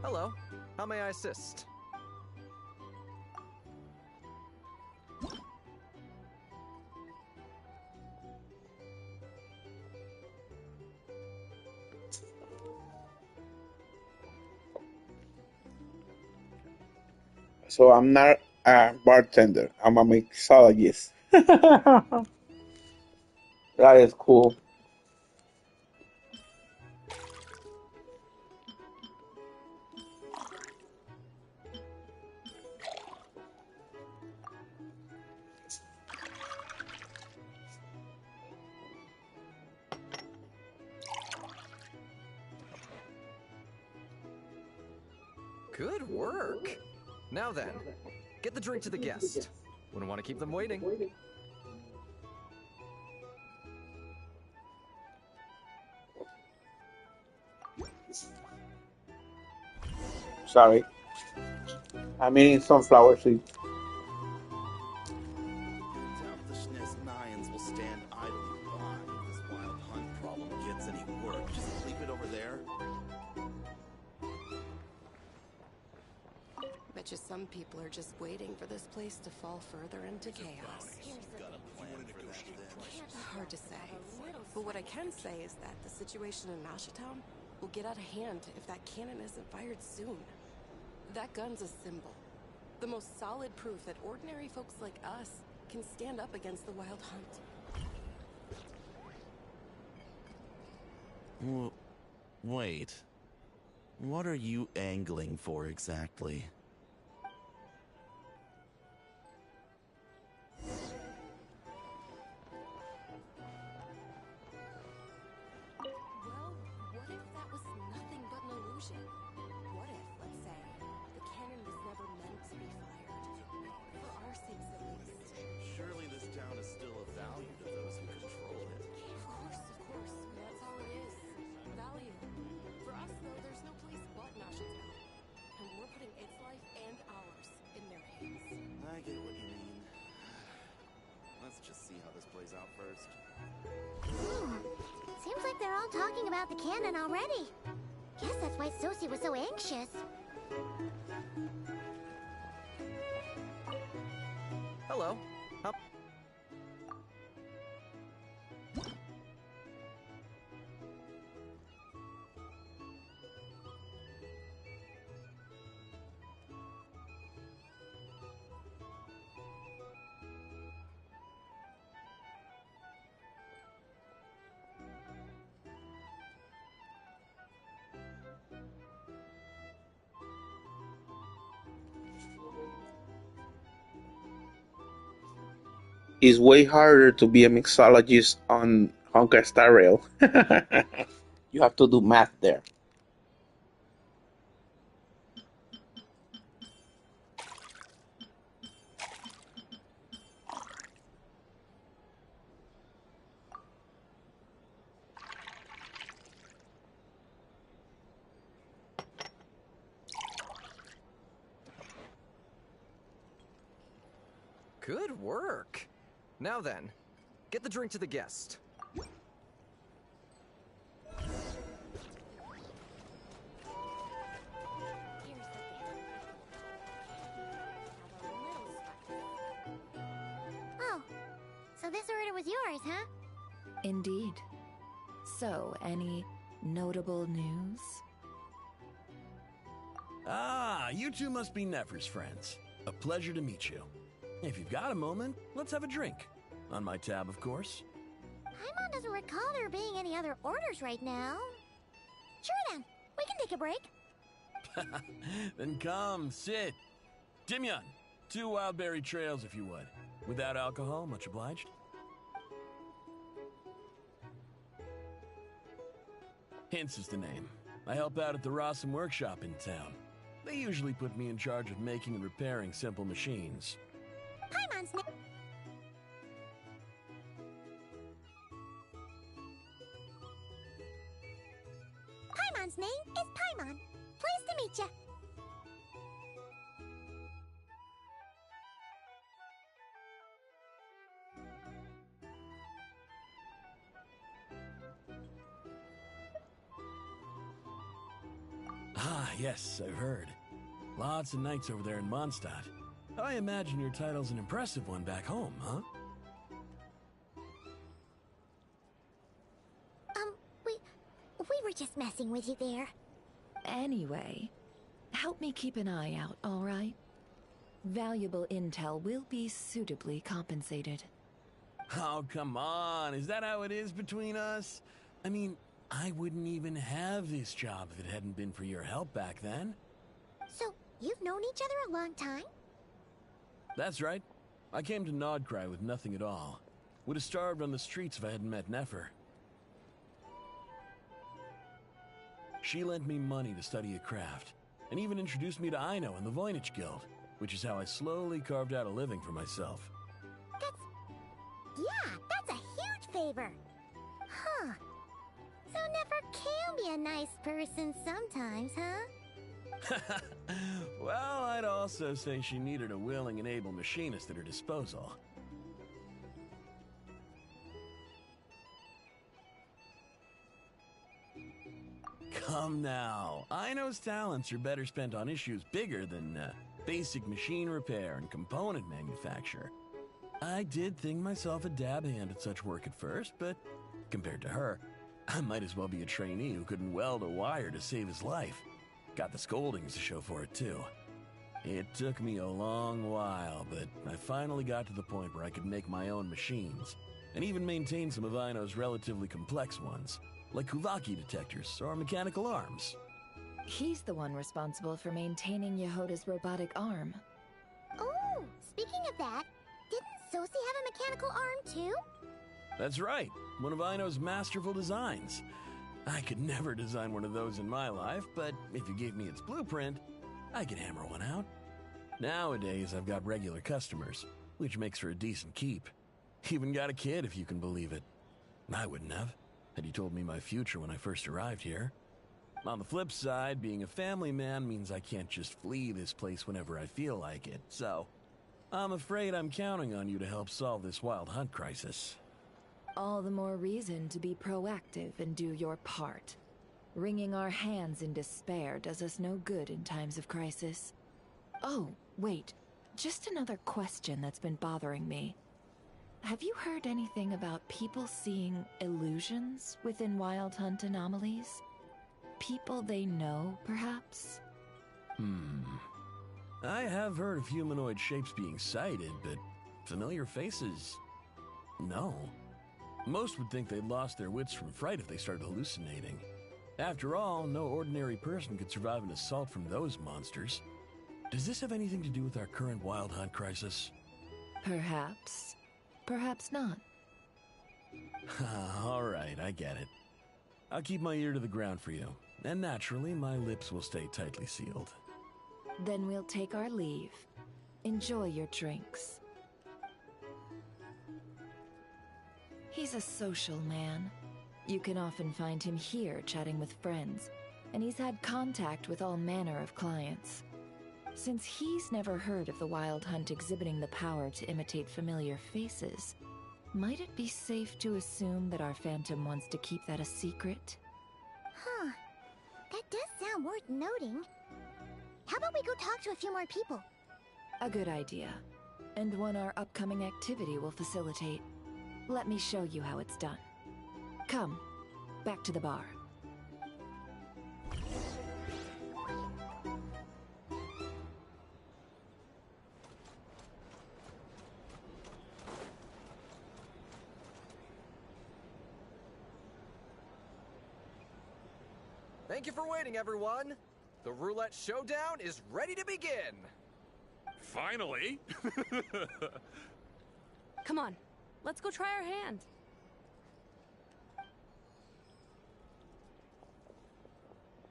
Hello. How may I assist? So I'm not a bartender. I'm a mixologist. That is cool. Good work. Now then, get the drink to the guest. Wouldn't want to keep them waiting. Sorry. I'm eating sunflower seeds. Doubt the SNES Nines will stand idly by if this wild hunt problem gets any work. Just leave it over there. Bet you some people are just waiting for this place to fall further into chaos. Hard to say. But what I can say is that the situation in Mashatown will get out of hand if that cannon isn't fired soon. That gun's a symbol. The most solid proof that ordinary folks like us can stand up against the wild hunt. Wait. What are you angling for exactly? Well, what if that was nothing but an illusion? What if, let's say, the cannon was never meant to be fired? For our sakes at least. Surely this town is still of value to those who control it. Of course. That's all it is. Value. For us, though, there's no place but Mashatown. And we're putting its life and ours in their hands. I get what you mean. Let's just see how this plays out first. Seems like they're all talking about the cannon already. Guess that's why Sosie was so anxious. Hello. It's way harder to be a mixologist on Honkai Star Rail. You have to do math there. Good work. Now then, get the drink to the guest. Oh, so this order was yours, huh? Indeed. So, any notable news? Ah, you two must be Nefer's friends. A pleasure to meet you. If you've got a moment, let's have a drink. On my tab, of course. Paimon doesn't recall there being any other orders right now. Sure then, we can take a break. Then come, sit. Dimyon, 2 wild berry trails if you would. Without alcohol, much obliged. Hints is the name. I help out at the Rossum workshop in town. They usually put me in charge of making and repairing simple machines. Paimon's name. Paimon's name is Paimon. Pleased to meet ya. Yes, I've heard. Lots of knights over there in Mondstadt. I imagine your title's an impressive one back home, huh? We were just messing with you there. Anyway, help me keep an eye out, all right? Valuable intel will be suitably compensated. Oh, come on. Is that how it is between us? I mean, I wouldn't even have this job if it hadn't been for your help back then. So, you've known each other a long time? That's right. I came to Nodcry with nothing at all. Would have starved on the streets if I hadn't met Nefer. She lent me money to study a craft, and even introduced me to Aino and the Voynich Guild, which is how I slowly carved out a living for myself. That's a huge favor. Huh. So Nefer can be a nice person sometimes, huh? Well, I'd also say she needed a willing and able machinist at her disposal. Come now. Aino's talents are better spent on issues bigger than basic machine repair and component manufacture. I did think myself a dab hand at such work at first, but compared to her, I might as well be a trainee who couldn't weld a wire to save his life. Got the scoldings to show for it, too. It took me a long while, but I finally got to the point where I could make my own machines, and even maintain some of Aino's relatively complex ones, like Kuvaki detectors or mechanical arms. He's the one responsible for maintaining Yehoda's robotic arm. Oh, speaking of that, didn't Sosi have a mechanical arm too? That's right, one of Aino's masterful designs. I could never design one of those in my life, but if you gave me its blueprint, I could hammer one out. Nowadays, I've got regular customers, which makes for a decent keep. Even got a kid, if you can believe it. I wouldn't have, had you told me my future when I first arrived here. On the flip side, being a family man means I can't just flee this place whenever I feel like it, so I'm afraid I'm counting on you to help solve this wild hunt crisis. All the more reason to be proactive and do your part. Wringing our hands in despair does us no good in times of crisis. Oh, wait. Just another question that's been bothering me. Have you heard anything about people seeing illusions within Wild Hunt anomalies? People they know, perhaps? I have heard of humanoid shapes being sighted, but familiar faces? No. Most would think they'd lost their wits from fright if they started hallucinating. After all, no ordinary person could survive an assault from those monsters. Does this have anything to do with our current Wild Hunt crisis? Perhaps. Perhaps not. All right, I get it. I'll keep my ear to the ground for you, and naturally, my lips will stay tightly sealed. Then we'll take our leave. Enjoy your drinks. He's a social man. You can often find him here chatting with friends, and he's had contact with all manner of clients. Since he's never heard of the Wild Hunt exhibiting the power to imitate familiar faces, might it be safe to assume that our Phantom wants to keep that a secret? Huh. That does sound worth noting. How about we go talk to a few more people? A good idea. And one our upcoming activity will facilitate. Let me show you how it's done. Come, back to the bar. Thank you for waiting, everyone. The roulette showdown is ready to begin. Finally! Come on, let's go try our hand.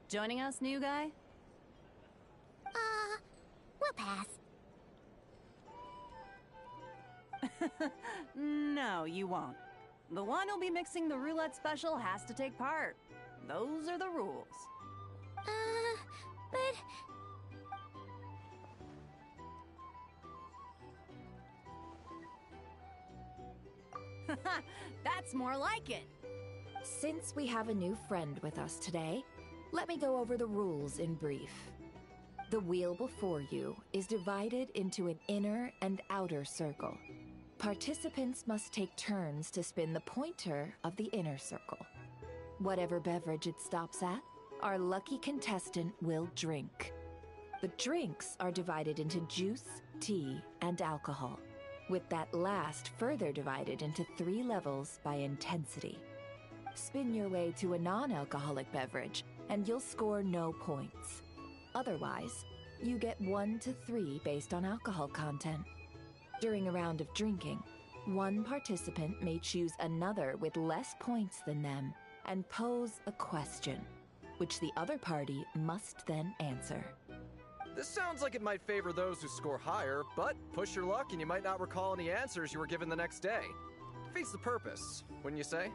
Joining us, new guy? We'll pass. No, you won't. The one who'll be mixing the roulette special has to take part. Those are the rules. But... That's more like it. Since we have a new friend with us today, Let me go over the rules in brief. The wheel before you is divided into an inner and outer circle. Participants must take turns to spin the pointer of the inner circle. Whatever beverage it stops at, our lucky contestant will drink. The drinks are divided into juice, tea, and alcohol, with that last further divided into 3 levels by intensity. Spin your way to a non-alcoholic beverage, and you'll score no points. Otherwise, you get 1 to 3 based on alcohol content. During a round of drinking, one participant may choose another with less points than them and pose a question, which the other party must then answer. This sounds like it might favor those who score higher, but push your luck and you might not recall any answers you were given the next day. Defeats the purpose, wouldn't you say?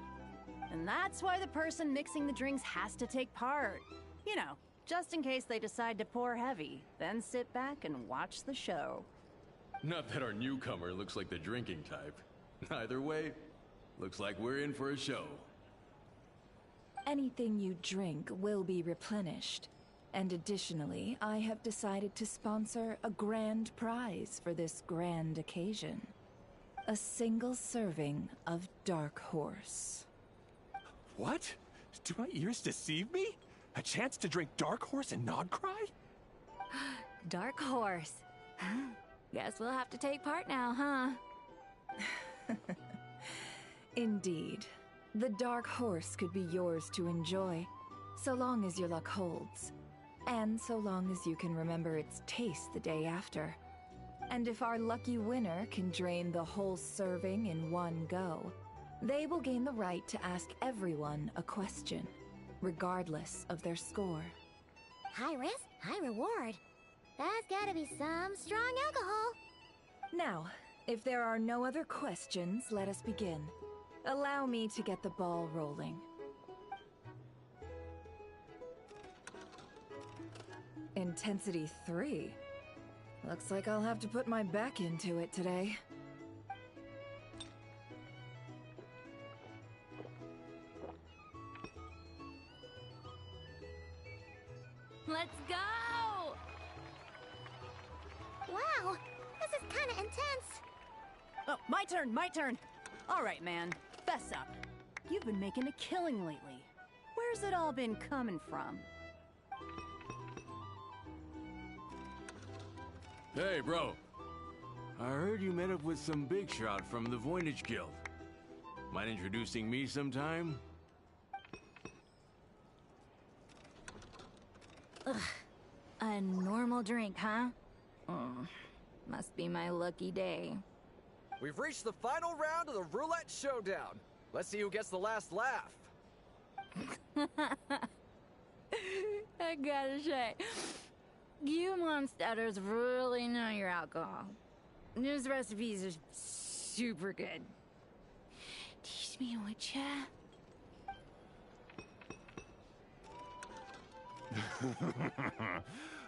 And that's why the person mixing the drinks has to take part. You know, just in case they decide to pour heavy, then sit back and watch the show. Not that our newcomer looks like the drinking type. Either way, looks like we're in for a show. Anything you drink will be replenished. And additionally, I have decided to sponsor a grand prize for this grand occasion. A single serving of Dark Horse. What? Do my ears deceive me? A chance to drink Dark Horse and not cry? Dark Horse. Guess we'll have to take part now, huh? Indeed. The Dark Horse could be yours to enjoy, so long as your luck holds. And so long as you can remember its taste the day after. And if our lucky winner can drain the whole serving in one go, they will gain the right to ask everyone a question, regardless of their score. High risk, high reward. That's gotta be some strong alcohol. Now, if there are no other questions, let us begin. Allow me to get the ball rolling. Intensity 3. Looks like I'll have to put my back into it today. Let's go! Wow, this is kinda intense. Oh, my turn, my turn. All right, man, fess up. You've been making a killing lately. Where's it all been coming from? Hey, bro. I heard you met up with some big shot from the Voynich Guild. Mind introducing me sometime? Ugh. A normal drink, huh? Must be my lucky day. We've reached the final round of the Roulette Showdown. Let's see who gets the last laugh. I gotta say, you monsters really know your alcohol. These recipes are super good. Teach me, would ya?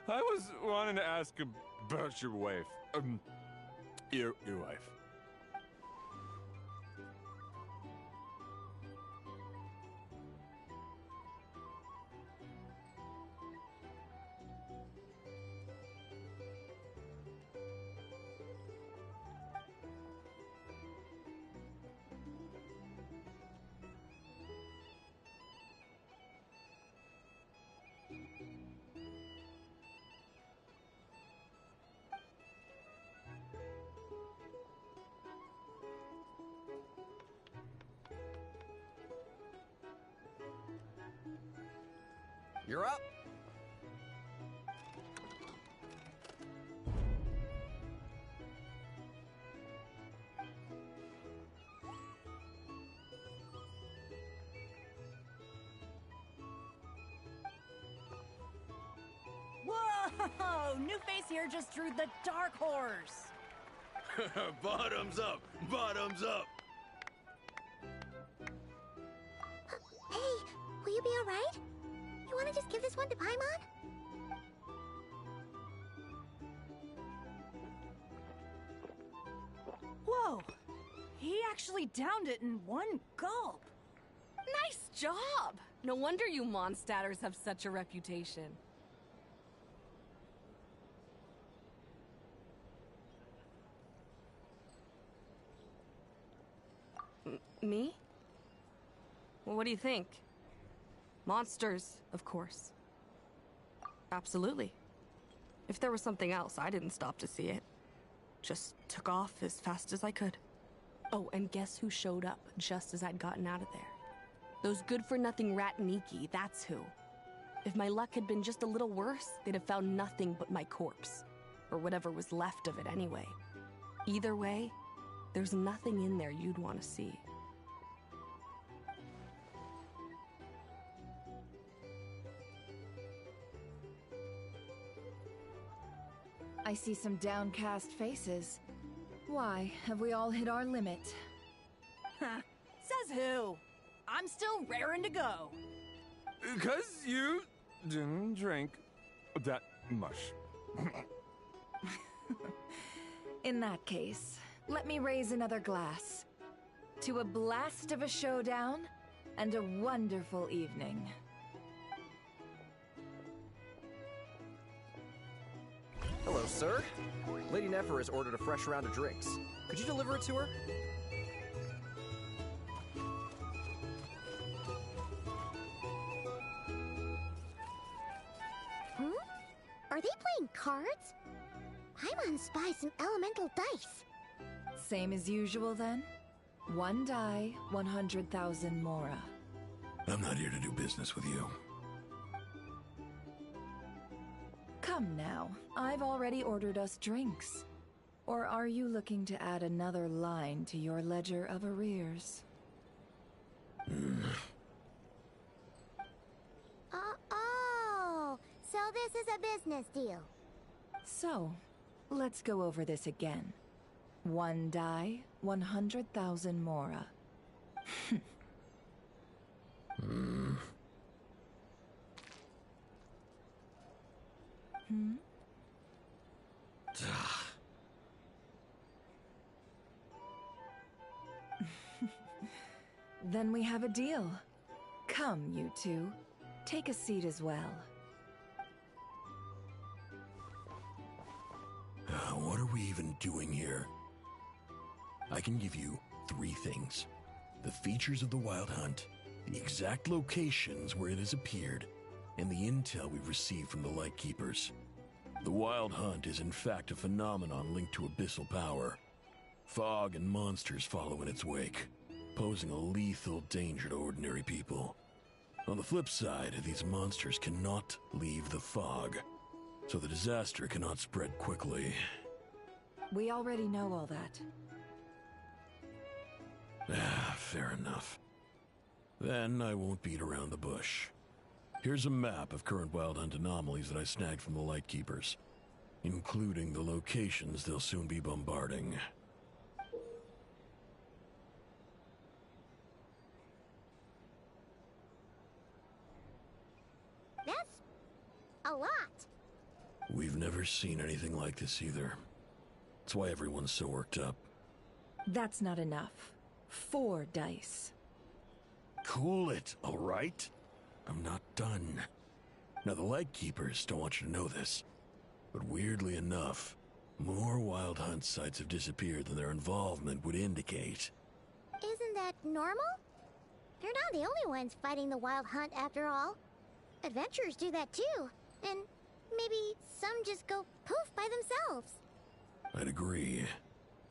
I was wanting to ask about your wife. Your wife. You're up. Whoa! New face here just drew the Dark Horse. Bottoms up! Bottoms up! Hey, will you be alright? You wanna just give this one to Paimon? Whoa! He actually downed it in one gulp. Nice job! No wonder you Mondstatters have such a reputation. Me? Well, what do you think? Monsters, of course. Absolutely. If there was something else, I didn't stop to see it. Just took off as fast as I could. Oh, and guess who showed up just as I'd gotten out of there? Those good-for-nothing rat Niki, that's who. If my luck had been just a little worse, they'd have found nothing but my corpse. Or whatever was left of it anyway. Either way, there's nothing in there you'd want to see. I see some downcast faces. Why, have we all hit our limit? Huh. Says who? I'm still raring to go. 'Cause you didn't drink that much. In that case, let me raise another glass. To a blast of a showdown and a wonderful evening. Hello, sir. Lady Nefer has ordered a fresh round of drinks. Could you deliver it to her? Are they playing cards? I'm on spy some elemental dice. Same as usual then? One die, 100,000 mora. I'm not here to do business with you. Come now, I've already ordered us drinks. Or are you looking to add another line to your ledger of arrears? Oh, so this is a business deal. So, let's go over this again. One die, 100,000 mora. Then we have a deal. Come, you two. Take a seat as well. What are we even doing here? I can give you 3 things. The features of the Wild Hunt, the exact locations where it has appeared, and the intel we've received from the Lightkeepers. The Wild Hunt is in fact a phenomenon linked to abyssal power. Fog and monsters follow in its wake, posing a lethal danger to ordinary people. On the flip side, these monsters cannot leave the fog, so the disaster cannot spread quickly. We already know all that. Fair enough. Then I won't beat around the bush. Here's a map of current Wild Hunt anomalies that I snagged from the Lightkeepers, including the locations they'll soon be bombarding. That's a lot. We've never seen anything like this either. That's why everyone's so worked up. That's not enough. 4 dice. Cool it, all right? I'm not done. Now, the Lightkeepers don't want you to know this, but weirdly enough, more Wild Hunt sites have disappeared than their involvement would indicate. Isn't that normal? They're not the only ones fighting the Wild Hunt after all. Adventurers do that too, and maybe some just go poof by themselves. I'd agree.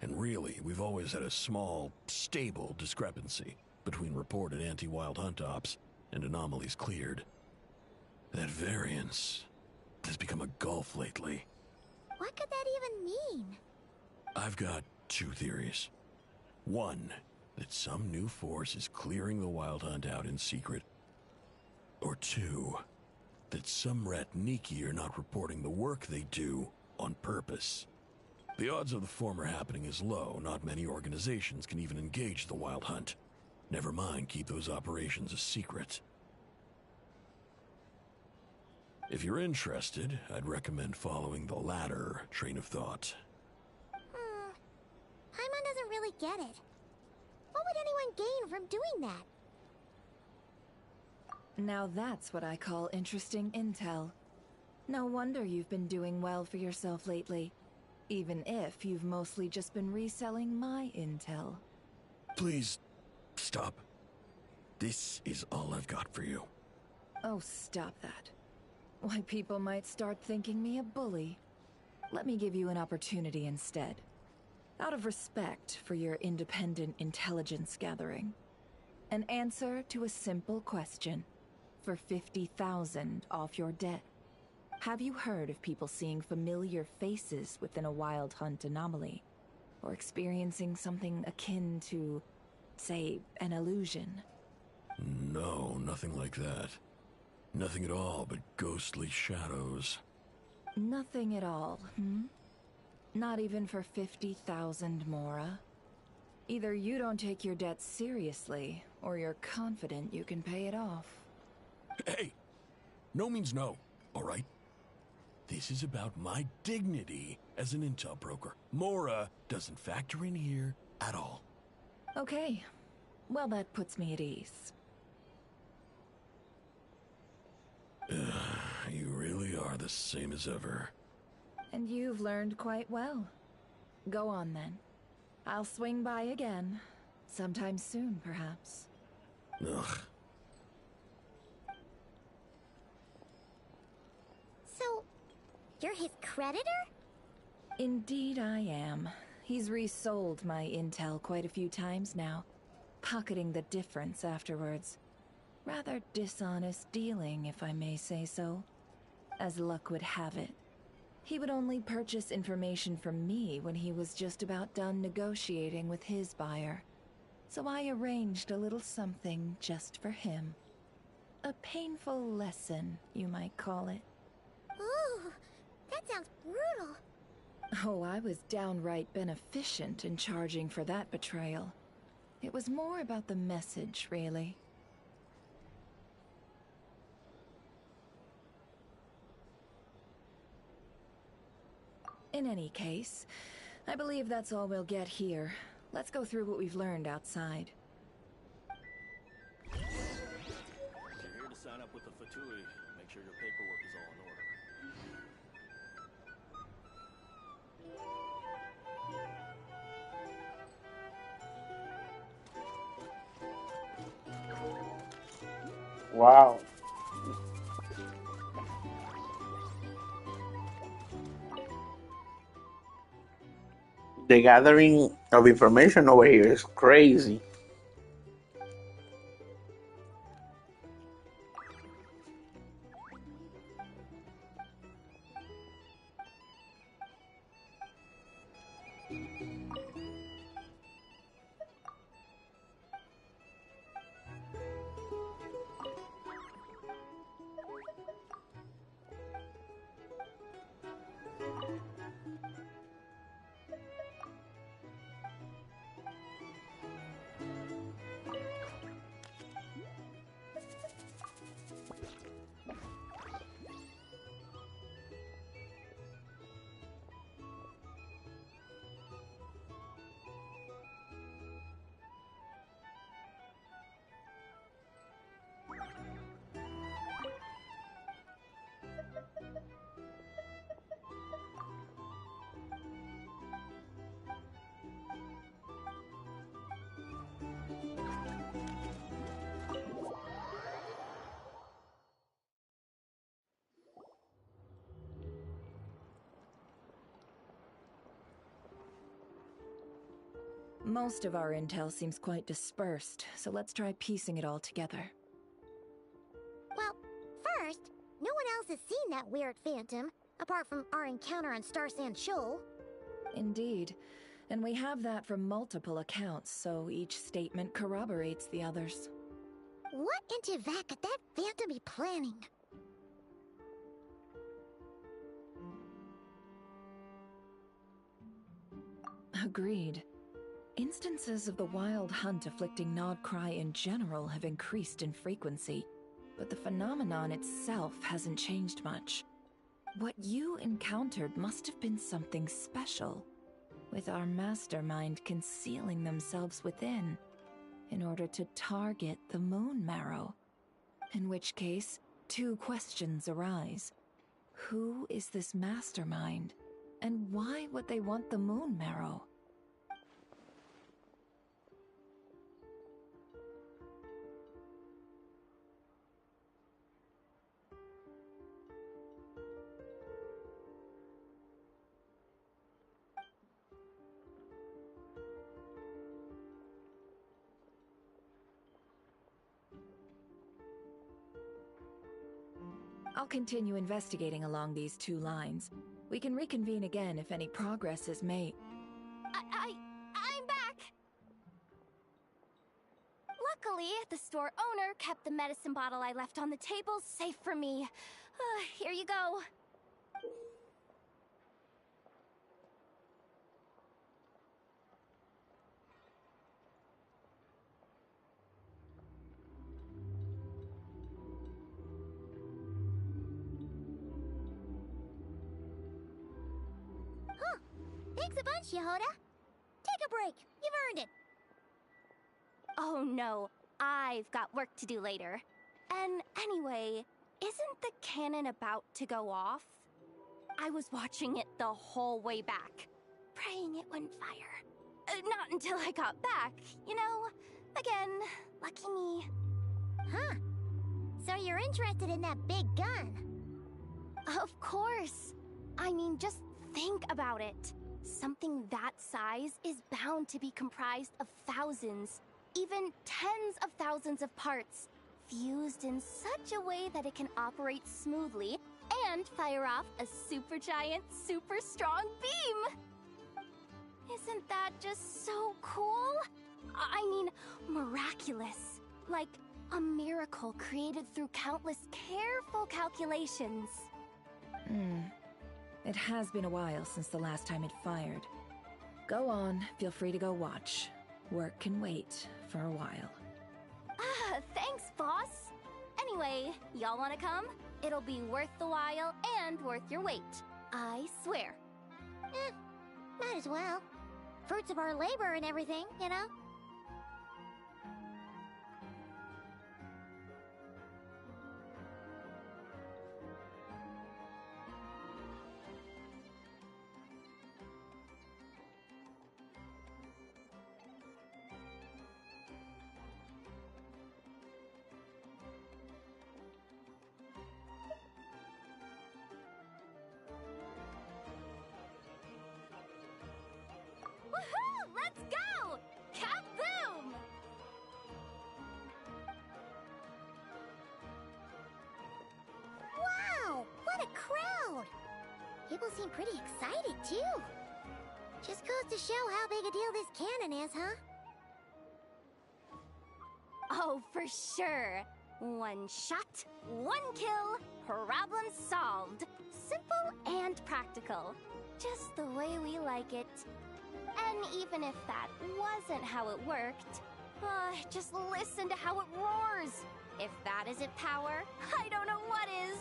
And really, we've always had a small, stable discrepancy between reported anti-Wild Hunt ops and anomalies cleared. That variance has become a gulf lately. What could that even mean? I've got 2 theories. One, that some new force is clearing the Wild Hunt out in secret. Or 2, that some rat Niki are not reporting the work they do on purpose. The odds of the former happening is low. Not many organizations can even engage the Wild Hunt. Never mind keep those operations a secret. If you're interested, I'd recommend following the latter train of thought. Paimon doesn't really get it. What would anyone gain from doing that? Now that's what I call interesting intel. No wonder you've been doing well for yourself lately. Even if you've mostly just been reselling my intel. Please, stop. This is all I've got for you. Oh, stop that. Why, people might start thinking me a bully. Let me give you an opportunity instead. Out of respect for your independent intelligence gathering. An answer to a simple question. For 50,000 off your debt. Have you heard of people seeing familiar faces within a wild hunt anomaly? Or experiencing something akin to, say, an illusion? No, nothing like that. Nothing at all but ghostly shadows. Nothing at all, hmm? Not even for 50,000 Mora? Either you don't take your debt seriously, or you're confident you can pay it off. Hey! No means no, alright? This is about my dignity as an intel broker. Mora doesn't factor in here at all. Okay. Well, that puts me at ease. You really are the same as ever. And you've learned quite well. Go on then. I'll swing by again. Sometime soon, perhaps. Ugh. So, you're his creditor? Indeed I am. He's resold my intel quite a few times now, pocketing the difference afterwards. Rather dishonest dealing, if I may say so. As luck would have it, he would only purchase information from me when he was just about done negotiating with his buyer. So I arranged a little something just for him. A painful lesson, you might call it. Ooh, that sounds brutal. Oh, I was downright beneficent in charging for that betrayal. It was more about the message, really. In any case, I believe that's all we'll get here. Let's go through what we've learned outside. If you're here to sign up with the Fatui, make sure your paperwork is all in order. Wow. The gathering of information over here is crazy. Most of our intel seems quite dispersed, so let's try piecing it all together. Well, first, no one else has seen that weird phantom, apart from our encounter on Star Sand Shoal. Indeed. And we have that from multiple accounts, so each statement corroborates the others. What in Tivat could that phantom be planning? Agreed. Instances of the wild hunt afflicting Nodcry in general have increased in frequency, but the phenomenon itself hasn't changed much. What you encountered must have been something special, with our mastermind concealing themselves within, in order to target the Moon Marrow. In which case, two questions arise. Who is this mastermind? And why would they want the moon marrow? I'll continue investigating along these two lines. We can reconvene again if any progress is made. I'm back! Luckily, the store owner kept the medicine bottle I left on the table safe for me. Here you go. Thanks a bunch, Yehoda. Take a break. You've earned it. Oh no, I've got work to do later. And anyway, isn't the cannon about to go off? I was watching it the whole way back, praying it wouldn't fire. Not until I got back, you know? Again, lucky me. Huh. So you're interested in that big gun? Of course. I mean, just think about it. Something that size is bound to be comprised of thousands, even tens of thousands of parts, fused in such a way that it can operate smoothly and fire off a supergiant, super strong beam! Isn't that just so cool? I mean, miraculous. Like a miracle created through countless careful calculations. It has been a while since the last time it fired. Go on, feel free to go watch. Work can wait for a while. Thanks, boss. Anyway, y'all wanna come? It'll be worth the while and worth your wait. I swear. Might as well. Fruits of our labor and everything, you know? Woohoo! Let's go! Kaboom! Wow! What a crowd! People seem pretty excited, too. Just goes to show how big a deal this cannon is, huh? Oh, for sure. One shot, one kill, problem solved. Simple and practical. Just the way we like it. And even if that wasn't how it worked, just listen to how it roars. If that isn't power, I don't know what is.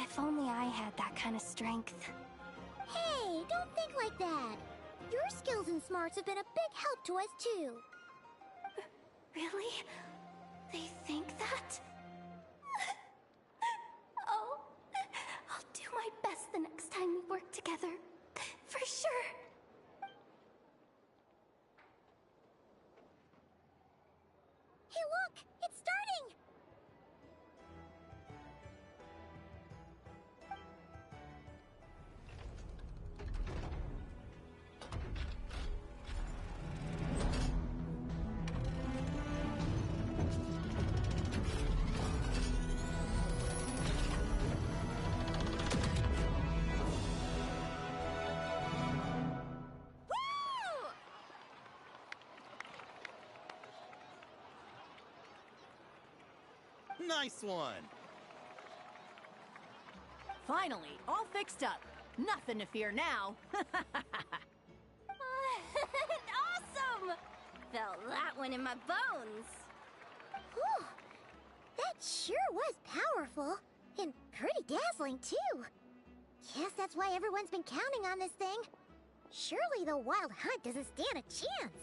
If only I had that kind of strength. Hey, don't think like that. Your skills and smarts have been a big help to us, too. Really? They think that? Oh, I'll do my best the next time we work together. For sure. Hey, look! It's starting! Nice one! Finally, all fixed up. Nothing to fear now. Awesome! Felt that one in my bones. Whew! That sure was powerful. And pretty dazzling, too. Guess that's why everyone's been counting on this thing. Surely the Wild Hunt doesn't stand a chance.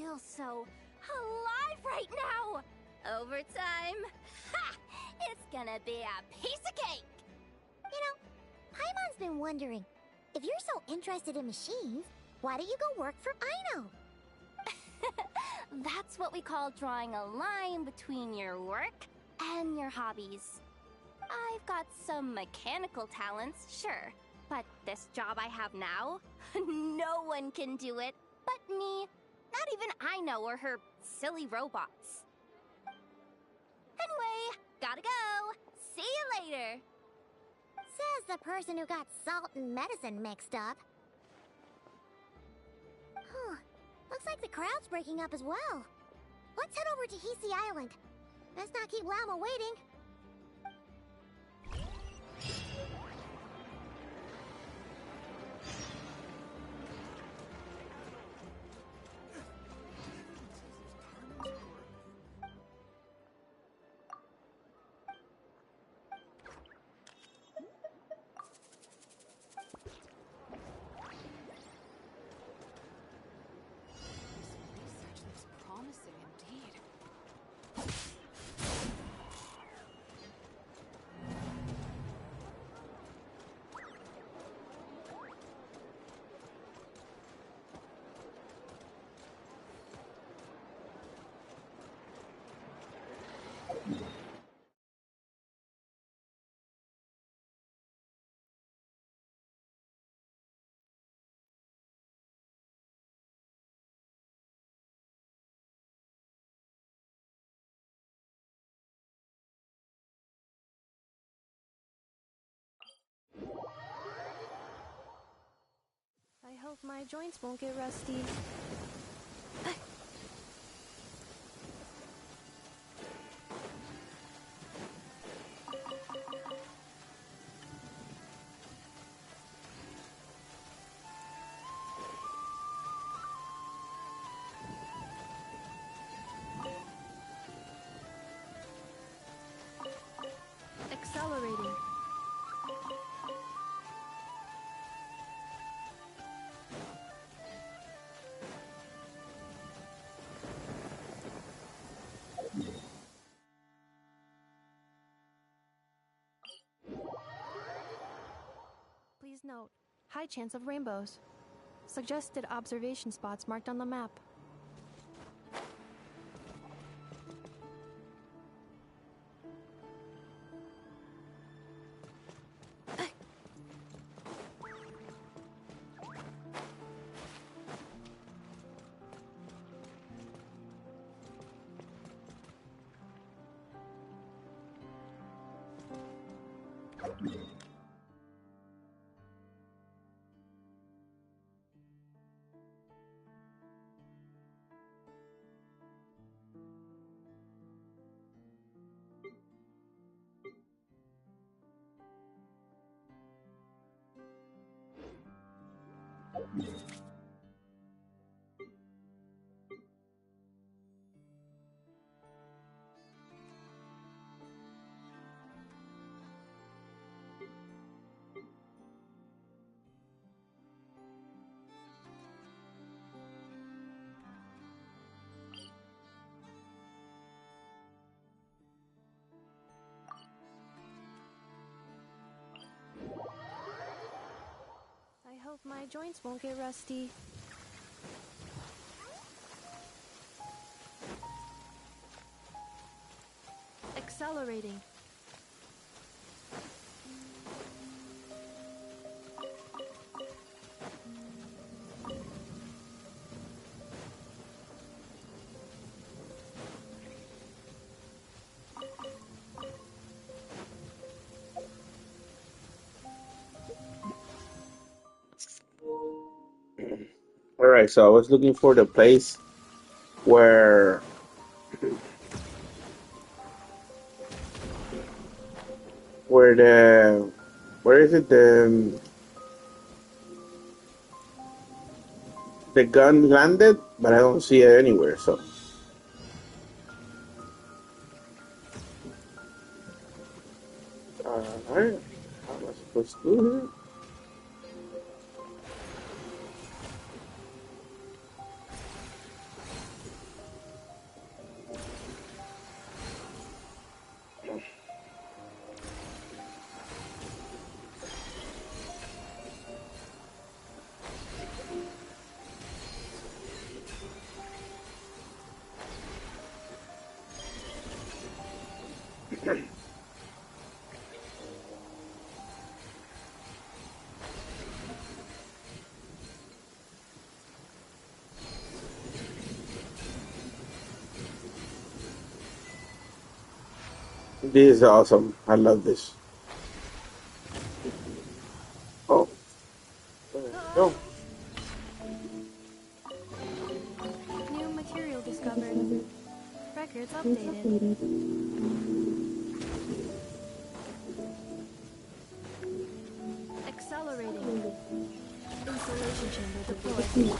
feel so alive right now! Overtime? Ha! It's gonna be a piece of cake! You know, Paimon's been wondering, if you're so interested in machines, why don't you go work for Aino? That's what we call drawing a line between your work and your hobbies. I've got some mechanical talents, sure, but this job I have now, no one can do it but me. Not even Aino or her silly robots. Anyway, gotta go. See you later. Says the person who got salt and medicine mixed up. Huh. Looks like the crowd's breaking up as well. Let's head over to Hisi Island. Let's not keep Llama waiting. Promising indeed. I hope my joints won't get rusty. Accelerating. Please note, high chance of rainbows. Suggested observation spots marked on the map. I hope my joints won't get rusty. Accelerating. Alright, so I was looking for the place where where is it the gun landed, but I don't see it anywhere. So alright, how am I supposed to do it? This is awesome. I love this. Oh. There we go. New material discovered. Records updated. Accelerating. Installation chamber deployed.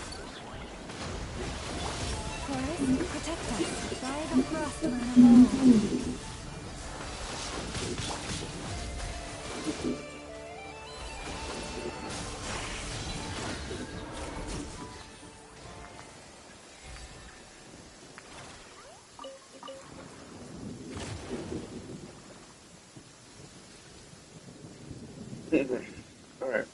Forest, protect us. By the frost moon of old. All right.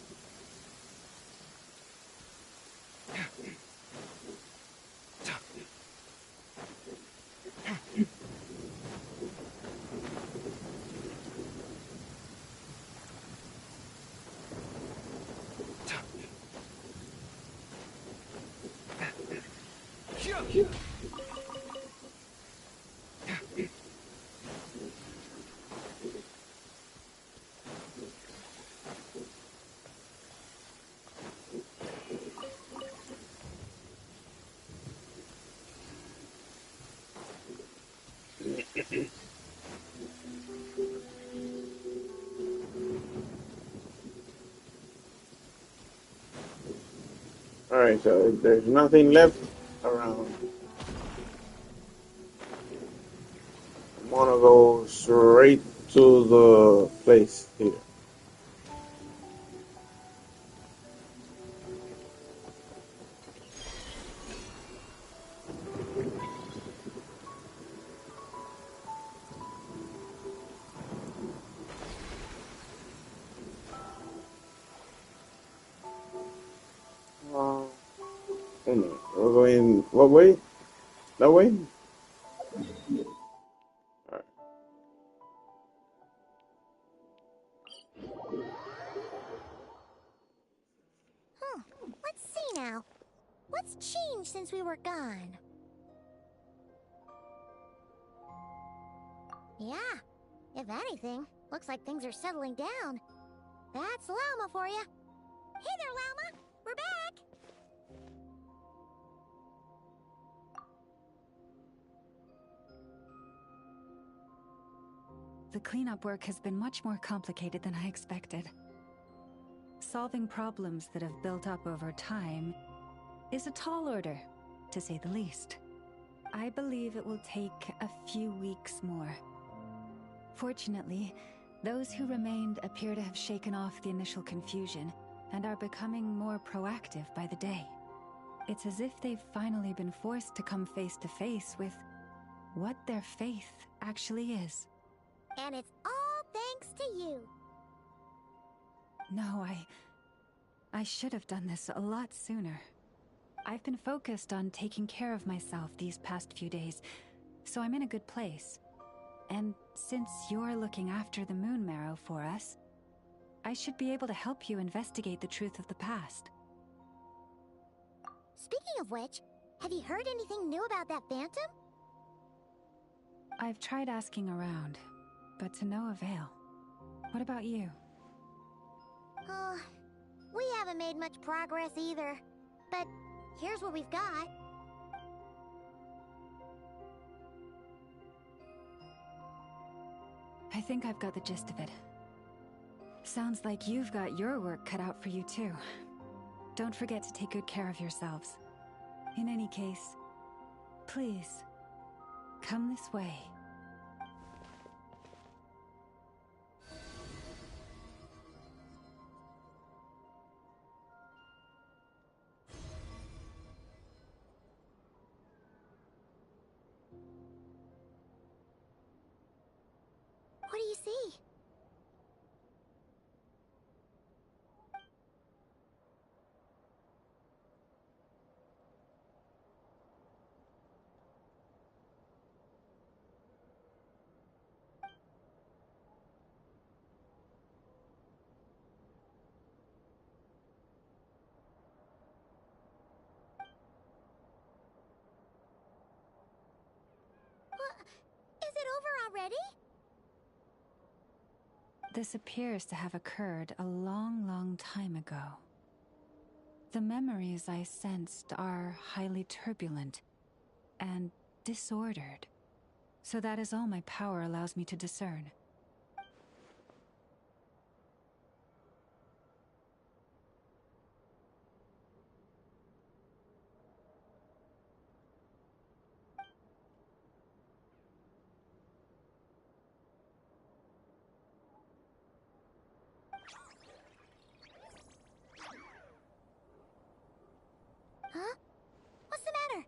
All right, so there's nothing left around. I'm gonna go straight to the place here. Wait a minute. We're going what way? That way? Alright. Huh. Let's see now. What's changed since we were gone? Yeah. If anything, looks like things are settling down. That's Llama for you. Hey there, Llama. We're back. The cleanup work has been much more complicated than I expected. Solving problems that have built up over time is a tall order, to say the least. I believe it will take a few weeks more. Fortunately, those who remained appear to have shaken off the initial confusion and are becoming more proactive by the day. It's as if they've finally been forced to come face to face with what their faith actually is. And it's all thanks to you. No, I should have done this a lot sooner. I've been focused on taking care of myself these past few days, so I'm in a good place. And since you're looking after the Moon Marrow for us, I should be able to help you investigate the truth of the past. Speaking of which, have you heard anything new about that phantom? I've tried asking around, but to no avail. What about you? We haven't made much progress either. But here's what we've got. I think I've got the gist of it. Sounds like you've got your work cut out for you too. Don't forget to take good care of yourselves. In any case, please, come this way. What do you see? not ready? This appears to have occurred a long, long time ago. The memories I sensed are highly turbulent and disordered. So that is all my power allows me to discern. Huh? What's the matter?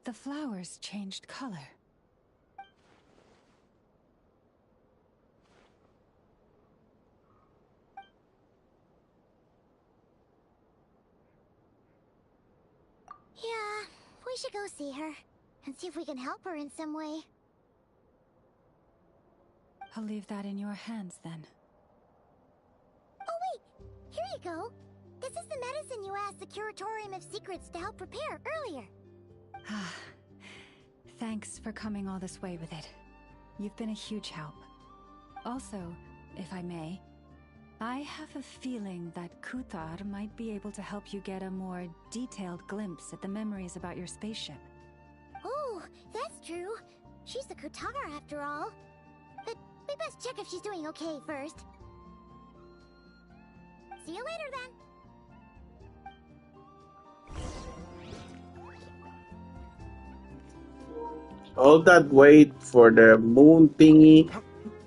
The flowers changed color. Yeah, we should go see her and see if we can help her in some way. I'll leave that in your hands then. Oh wait, here you go. This is the medicine you asked the Curatorium of Secrets to help prepare earlier. Thanks for coming all this way with it. You've been a huge help. Also, if I may, I have a feeling that Kuthar might be able to help you get a more detailed glimpse at the memories about your spaceship. Oh, that's true. She's the Kutara after all. But we best check if she's doing okay first. See you later then. All that wait for the moon thingy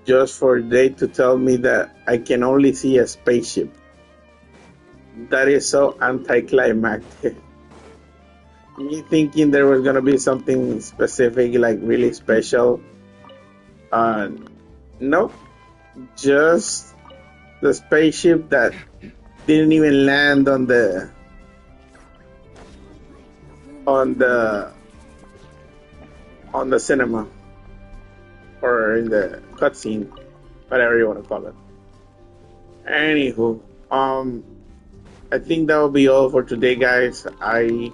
just for they to tell me that I can only see a spaceship. That is so anticlimactic. Me thinking there was gonna be something specific, like really special. Nope. Just the spaceship that didn't even land on the cinema or in the cutscene, whatever you want to call it. Anywho, I think that will be all for today, guys. I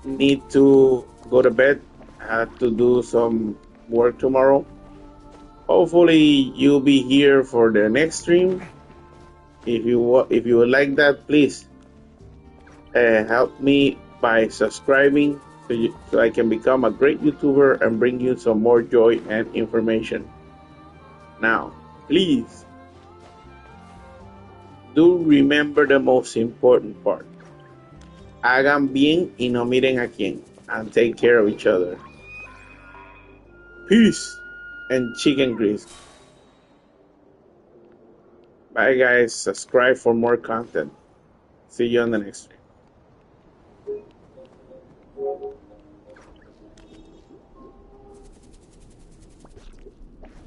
need to go to bed. I have to do some work tomorrow. Hopefully, you'll be here for the next stream. If you would like that, please help me by subscribing so I can become a great YouTuber and bring you some more joy and information. Now, please do remember the most important part. Hagan bien y no miren a quién, and take care of each other. Peace and chicken grease. Bye guys, subscribe for more content. See you on the next stream.